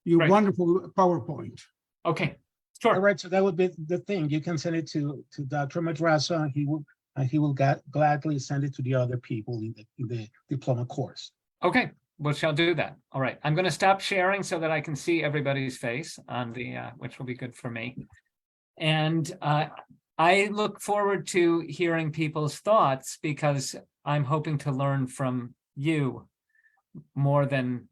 your Great. wonderful PowerPoint. Okay, Sure. All right, so that would be the thing. You can send it to Dr. Madrazo, and he will gladly send it to the other people in the diploma course. Okay, we shall do that. All right, I'm going to stop sharing so that I can see everybody's face on the, which will be good for me. And I look forward to hearing people's thoughts because I'm hoping to learn from you more than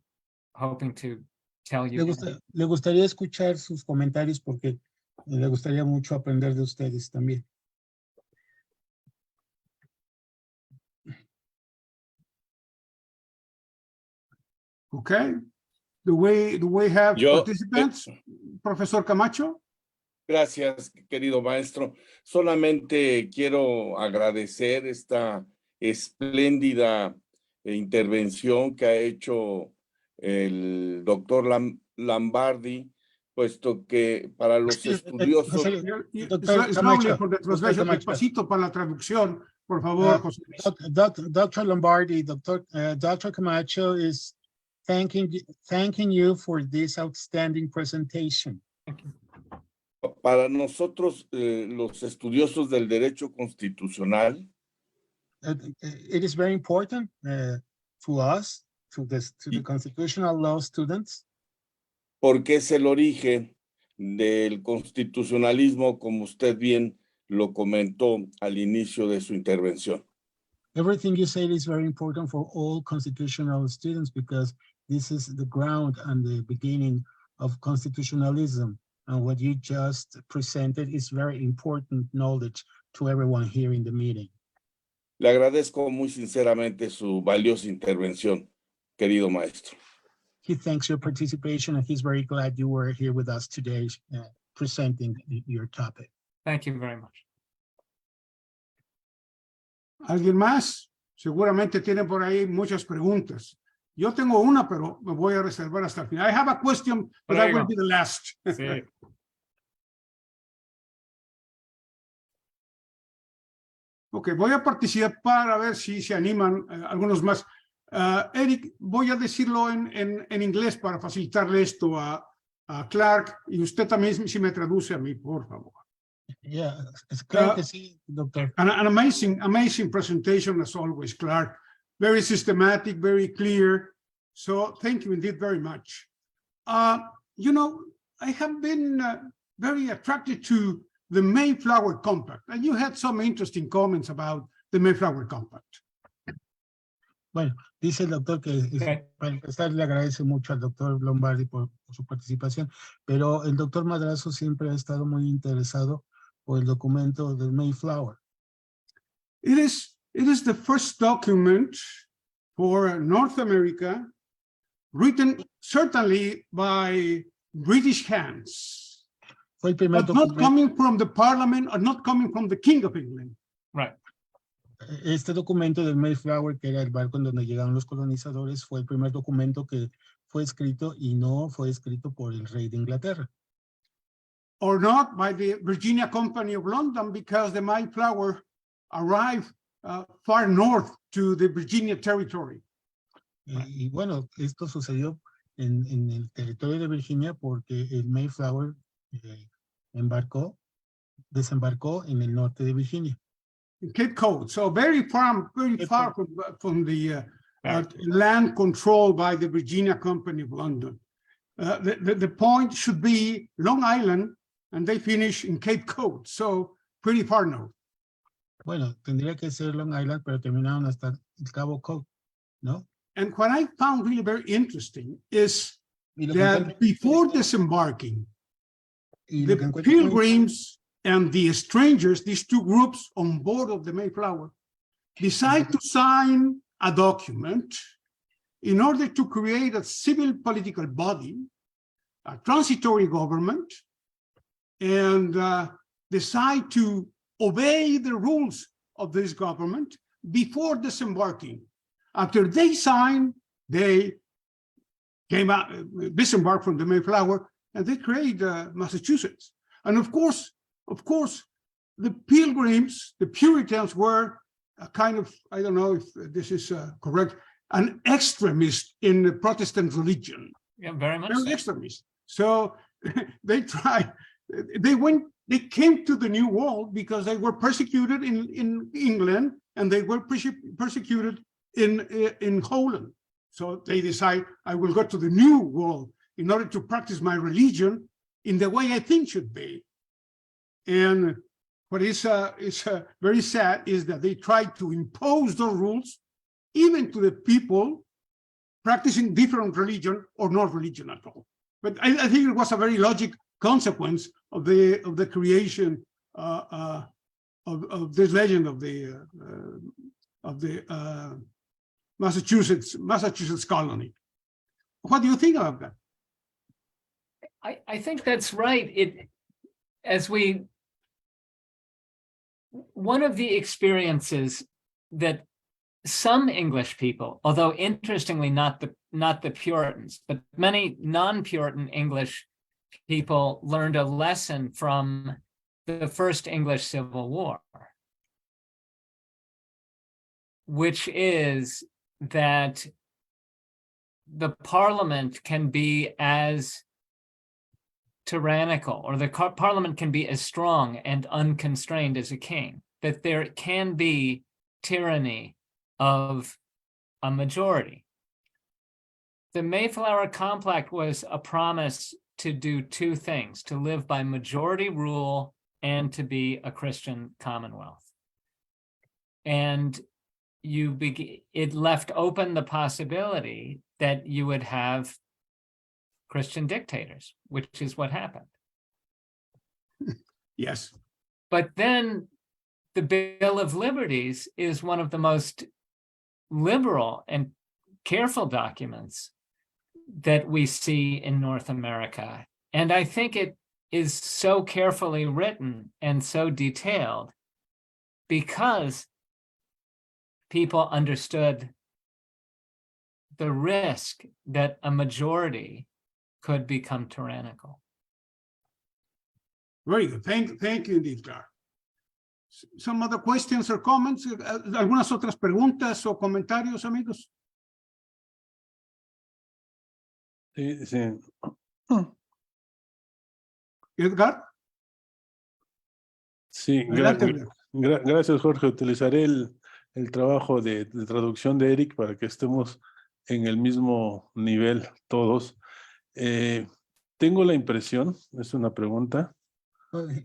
hoping to tell you. Le gustaría escuchar sus comentarios porque le gustaría mucho aprender de ustedes también. Okay. Do we have participants? Profesor Camacho. Gracias, querido maestro. Solamente quiero agradecer esta espléndida intervención que ha hecho el doctor Lambardi, puesto que para los estudiosos... Doctor Camacho, despacito para la traducción, por favor, José Luis. Dr. Lombardi, Dr. Camacho is thanking you for this outstanding presentation. Para nosotros, los estudiosos del derecho constitucional, it is very important to us, to the constitutional law students, porque es el origen del constitucionalismo, como usted bien lo comentó al inicio de su intervención. Everything you said is very important for all constitutional students because this is the ground and the beginning of constitutionalism. And what you just presented is very important knowledge to everyone here in the meeting. Le agradezco muy sinceramente su valiosa intervención, querido maestro. He thanks your participation and he's very glad you were here with us today presenting your topic. Thank you very much. ¿Alguien más? Seguramente tienen por ahí muchas preguntas. Yo tengo una, pero me voy a reservar hasta el final. I have a question, but I will be the last. Sí. Ok, voy a participar a ver si se animan algunos más. Eric, voy a decirlo en inglés para facilitarle esto a Clark y usted también si me traduce a mí, por favor. Yeah, es claro que sí, doctor. An amazing presentation as always, Clark. Very systematic, very clear. So thank you indeed very much. You know, I have been very attracted to the Mayflower Compact, and you had some interesting comments about the Mayflower Compact. Bueno, dice el doctor que para empezar le agradece mucho al doctor Lombardi por su participación, pero el doctor Madrazo siempre ha estado muy interesado por el documento del Mayflower. It is the first document for North America written certainly by British hands. Fue el primer but not coming from the Parliament or not coming from the King of England. Right. Este documento del Mayflower, que era el barco en donde llegaron los colonizadores, fue el primer documento que fue escrito y no fue escrito por el rey de Inglaterra. Or not by the Virginia Company of London, because the Mayflower arrived far north to the Virginia territory. Y bueno, esto sucedió en el territorio de Virginia porque el Mayflower desembarcó en el norte de Virginia. In Cape Cod, so very far from the land controlled by the Virginia Company of London. The point should be Long Island, and they finish in Cape Cod, so pretty far north. Bueno, tendría que ser Long Island, pero terminaron hasta el Cabo Cod, ¿no? And what I found really very interesting is that before disembarking, the Pilgrims and the strangers, these two groups on board of the Mayflower, decide to sign a document in order to create a civil political body, a transitory government, and decide to obey the rules of this government before disembarking. After they signed, they came out, disembarked from the Mayflower, and they created Massachusetts. And of course, the Pilgrims, the Puritans, were a kind of, I don't know if this is correct, an extremist in the Protestant religion. Yeah, very much. Very extremist. So they tried they came to the New World because they were persecuted in England and they were persecuted in Holland. So they decide, I will go to the New World in order to practice my religion in the way I think should be. And what is very sad is that they tried to impose those rules even to the people practicing different religion or no religion at all. But I think it was a very logical consequence of the creation of this legend of the Massachusetts colony. What do you think about that? I think that's right. One of the experiences that some English people, although interestingly not the Puritans, but many non-Puritan English people learned a lesson from the first English Civil War, which is that the Parliament can be as tyrannical, or the Parliament can be as strong and unconstrained as a king, that there can be tyranny of a majority. The Mayflower Compact was a promise to do two things: to live by majority rule and to be a Christian commonwealth. And it left open the possibility that you would have Christian dictators, which is what happened. Yes. But then the Bill of Liberties is one of the most liberal and careful documents that we see in North America. And I think it is so carefully written and so detailed because people understood the risk that a majority could become tyrannical. Very good. Thank you indeed, Clark. Some other questions or comments? ¿Algunas otras preguntas o comentarios, amigos? Sí. Edgar. Sí, gracias, Jorge. Utilizaré el trabajo de traducción de Eric para que estemos en el mismo nivel todos. Tengo la impresión, es una pregunta.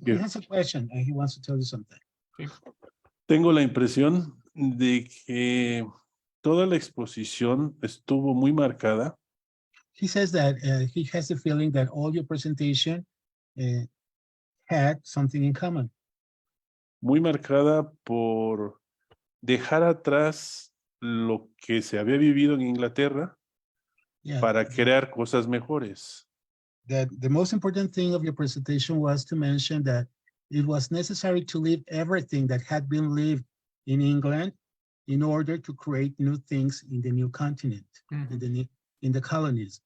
He has a question and he wants to tell you something. Tengo la impresión de que toda la exposición estuvo muy marcada. He says that he has the feeling that all your presentation had something in common. Muy marcada por dejar atrás lo que se había vivido en Inglaterra para crear cosas mejores. That the most important thing of your presentation was to mention that it was necessary to leave everything that had been lived in England in order to create new things in the new continent, in the colonies.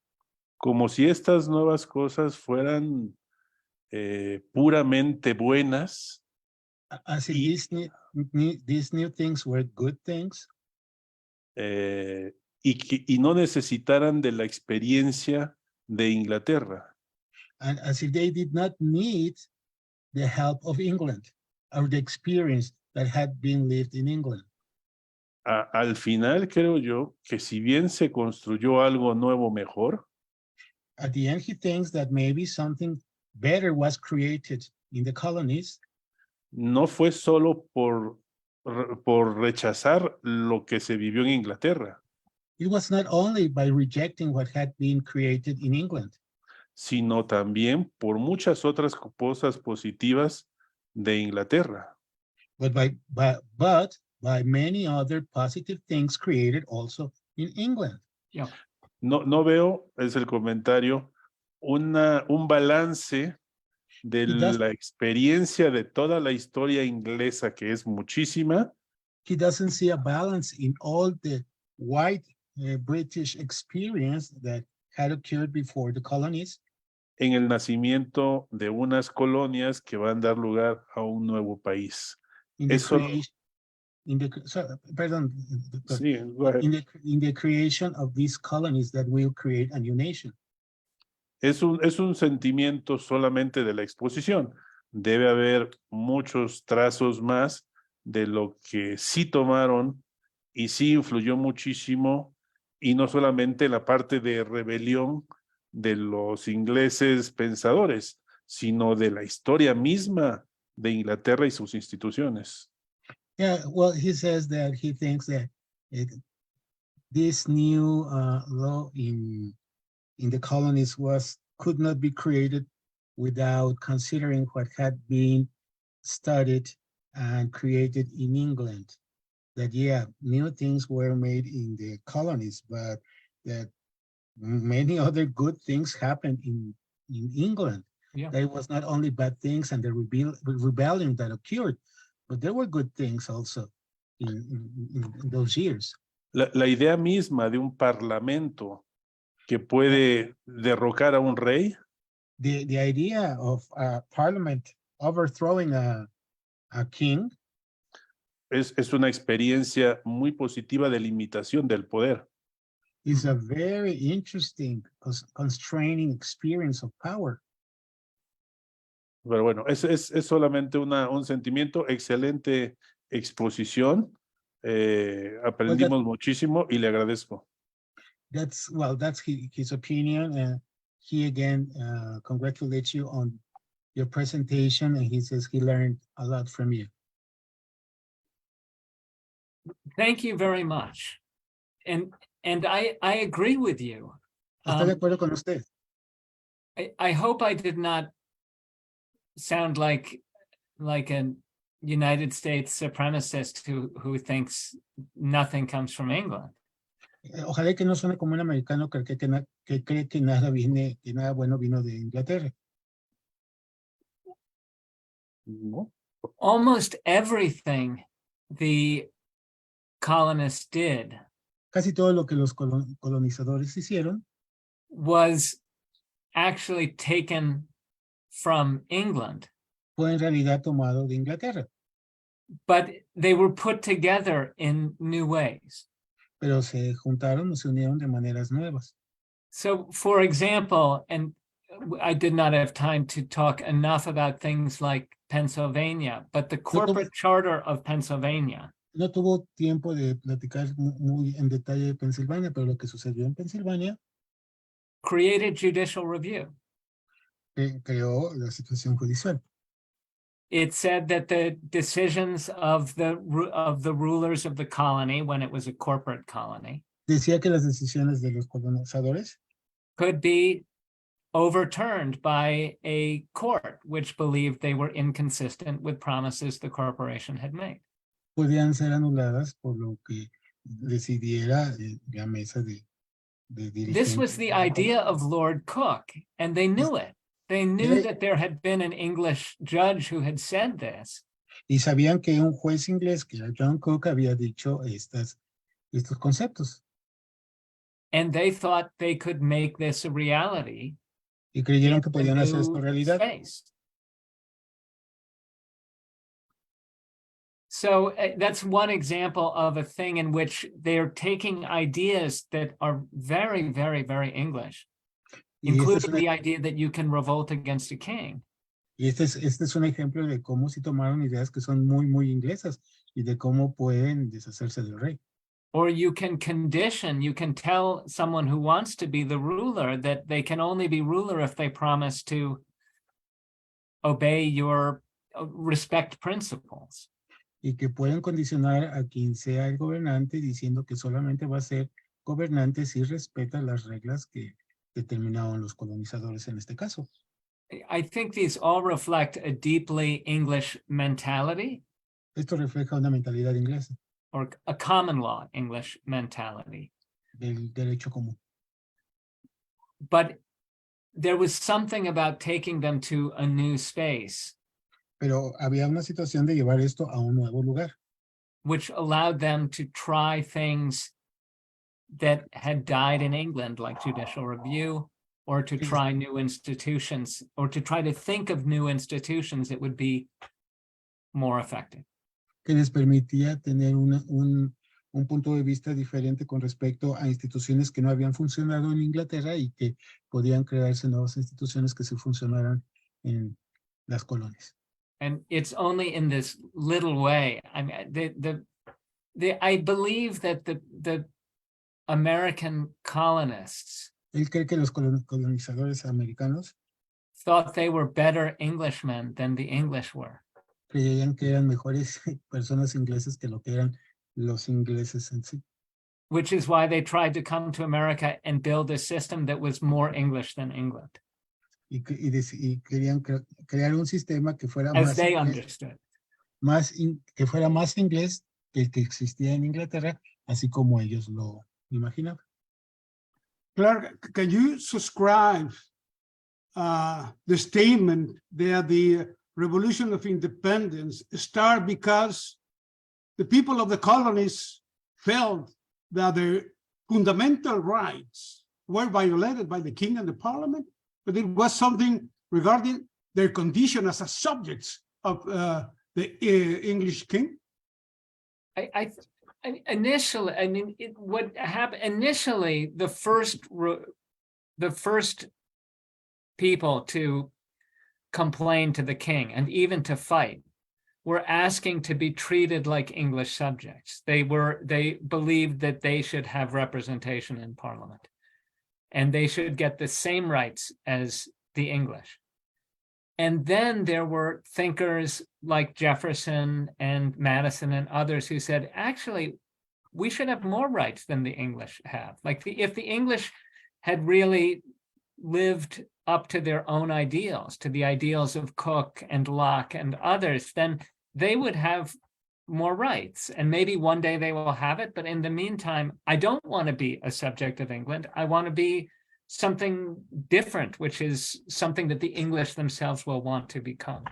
Como si estas nuevas cosas fueran puramente buenas. As if these new things were good things. Y no necesitaran de la experiencia de Inglaterra. And as if they did not need the help of England or the experience that had been lived in England. Al final creo yo que si bien se construyó algo nuevo mejor, at the end he thinks that maybe something better was created in the colonies. No fue solo por rechazar lo que se vivió en Inglaterra. It was not only by rejecting what had been created in England, sino también por muchas otras cosas positivas de Inglaterra. But by many other positive things created also in England. Yeah. No veo, es el comentario, un balance de la experiencia de toda la historia inglesa, que es muchísima. He doesn't see a balance in all the white British experience that had occurred before the colonies. En el nacimiento de unas colonias que van a dar lugar a un nuevo país. In the creation of these colonies that will create a new nation. es un sentimiento solamente de la exposición. Debe haber muchos trazos más de lo que sí tomaron y sí influyó muchísimo, y no solamente la parte de rebelión de los ingleses pensadores, sino de la historia misma de Inglaterra y sus instituciones. Yeah, well, he says that he thinks that this new law in the colonies could not be created without considering what had been studied and created in England. That, yeah, new things were made in the colonies, but that many other good things happened in England. Yeah. There was not only bad things and the rebellion that occurred, but there were good things also in those years. La idea misma de un parlamento que puede derrocar a un rey. The idea of a parliament overthrowing a king Es una experiencia muy positiva de limitación del poder. is a very interesting, constraining experience of power. Pero bueno, es solamente un sentimiento. Excelente exposición. Aprendimos muchísimo y le agradezco. That's his opinion, and he again congratulates you on your presentation, and he says he learned a lot from you. Thank you very much. And I agree with you. Estoy de acuerdo con usted. I hope I did not sound like a United States supremacist who thinks nothing comes from England. Ojalá que no suene como un americano que cree que nada bueno vino de Inglaterra. No. Almost everything the colonists did Casi todo lo que los colonizadores hicieron was actually taken from England, fue en realidad tomado de Inglaterra, but they were put together in new ways. pero se juntaron o se unieron de maneras nuevas. So, for example, and I did not have time to talk enough about things like Pennsylvania, but the corporate charter of Pennsylvania. No tuvo tiempo de platicar muy en detalle de Pensilvania, pero lo que sucedió en Pensilvania Created judicial review. Creó la situación judicial. It said that the decisions of the rulers of the colony, when it was a corporate colony, Decía que las decisiones de los colonizadores could be overturned by a court which believed they were inconsistent with promises the corporation had made. podían ser anuladas por lo que decidiera la mesa de dirigentes. This was the idea of Lord Cook, and they knew it. They knew that there had been an English judge who had said this. Y sabían que un juez inglés, que era John Cook, había dicho estos conceptos. And they thought they could make this a reality. Y creyeron que podían hacer esto realidad. Space. So that's one example of a thing in which they're taking ideas that are very, very, very English, including the idea that you can revolt against a king. Y este es un ejemplo de cómo sí tomaron ideas que son muy, muy inglesas y de cómo pueden deshacerse del rey. Or you can tell someone who wants to be the ruler that they can only be ruler if they promise to obey your respect principles. Y que pueden condicionar a quien sea el gobernante diciendo que solamente va a ser gobernante si respeta las reglas que determinaban los colonizadores en este caso. I think these all reflect a deeply English mentality. Esto refleja una mentalidad inglesa. Or a common law English mentality. Del derecho común. But there was something about taking them to a new space. Pero había una situación de llevar esto a un nuevo lugar. Which allowed them to try things that had died in England, like judicial review, or to try new institutions, or to try to think of new institutions that would be more effective. Que les permitía tener un un punto de vista diferente con respecto a instituciones que no habían funcionado en Inglaterra y que podían crearse nuevas instituciones que sí funcionaran en las colonias. And it's only in this little way. I mean, I believe that the American colonists Él cree que los colonizadores americanos thought they were better Englishmen than the English were. creían que eran mejores personas ingleses que lo que eran los ingleses en sí. Which is why they tried to come to America and build a system that was more English than England, Y querían crear un sistema que fuera as más they inglés, understood. que fuera más inglés que el que existía en Inglaterra, así como ellos lo imaginaban. Clark, can you subscribe the statement that the Revolution of Independence started because the people of the colonies felt that their fundamental rights were violated by the king and the parliament, but it was something regarding their condition as a subjects of the English king? Initially, I mean, what happened initially, the first people to complain to the king and even to fight were asking to be treated like English subjects. They believed that they should have representation in parliament and they should get the same rights as the English. And then there were thinkers like Jefferson and Madison and others who said, actually, we should have more rights than the English have. Like if the English had really lived up to their own ideals, to the ideals of Coke and Locke and others, then they would have more rights. And maybe one day they will have it. But in the meantime, I don't want to be a subject of England. I want to be something different, which is something that the English themselves will want to become.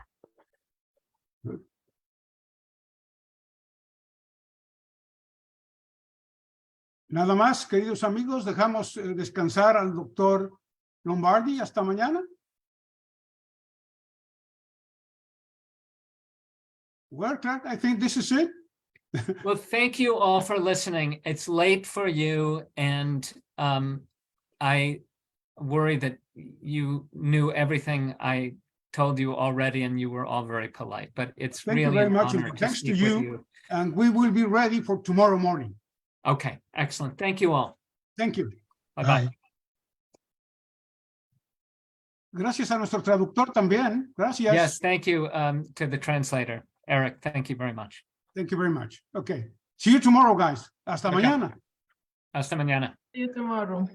Nada más, queridos amigos, dejamos descansar al doctor Lombardi hasta mañana. Well, Clark, I think this is it. Well, thank you all for listening. It's late for you, and I worry that you knew everything I told you already, and you were all very polite. But it's Thank really you very an much, honor and to thanks to speak with you, you. and we will be ready for tomorrow morning. Okay, excellent. Thank you all. Thank you. Bye-bye. Gracias a nuestro traductor también. Gracias. Yes, thank you to the translator, Eric. Thank you very much. Thank you very much. Okay. See you tomorrow, guys. Hasta Okay. mañana. Hasta mañana. See you tomorrow.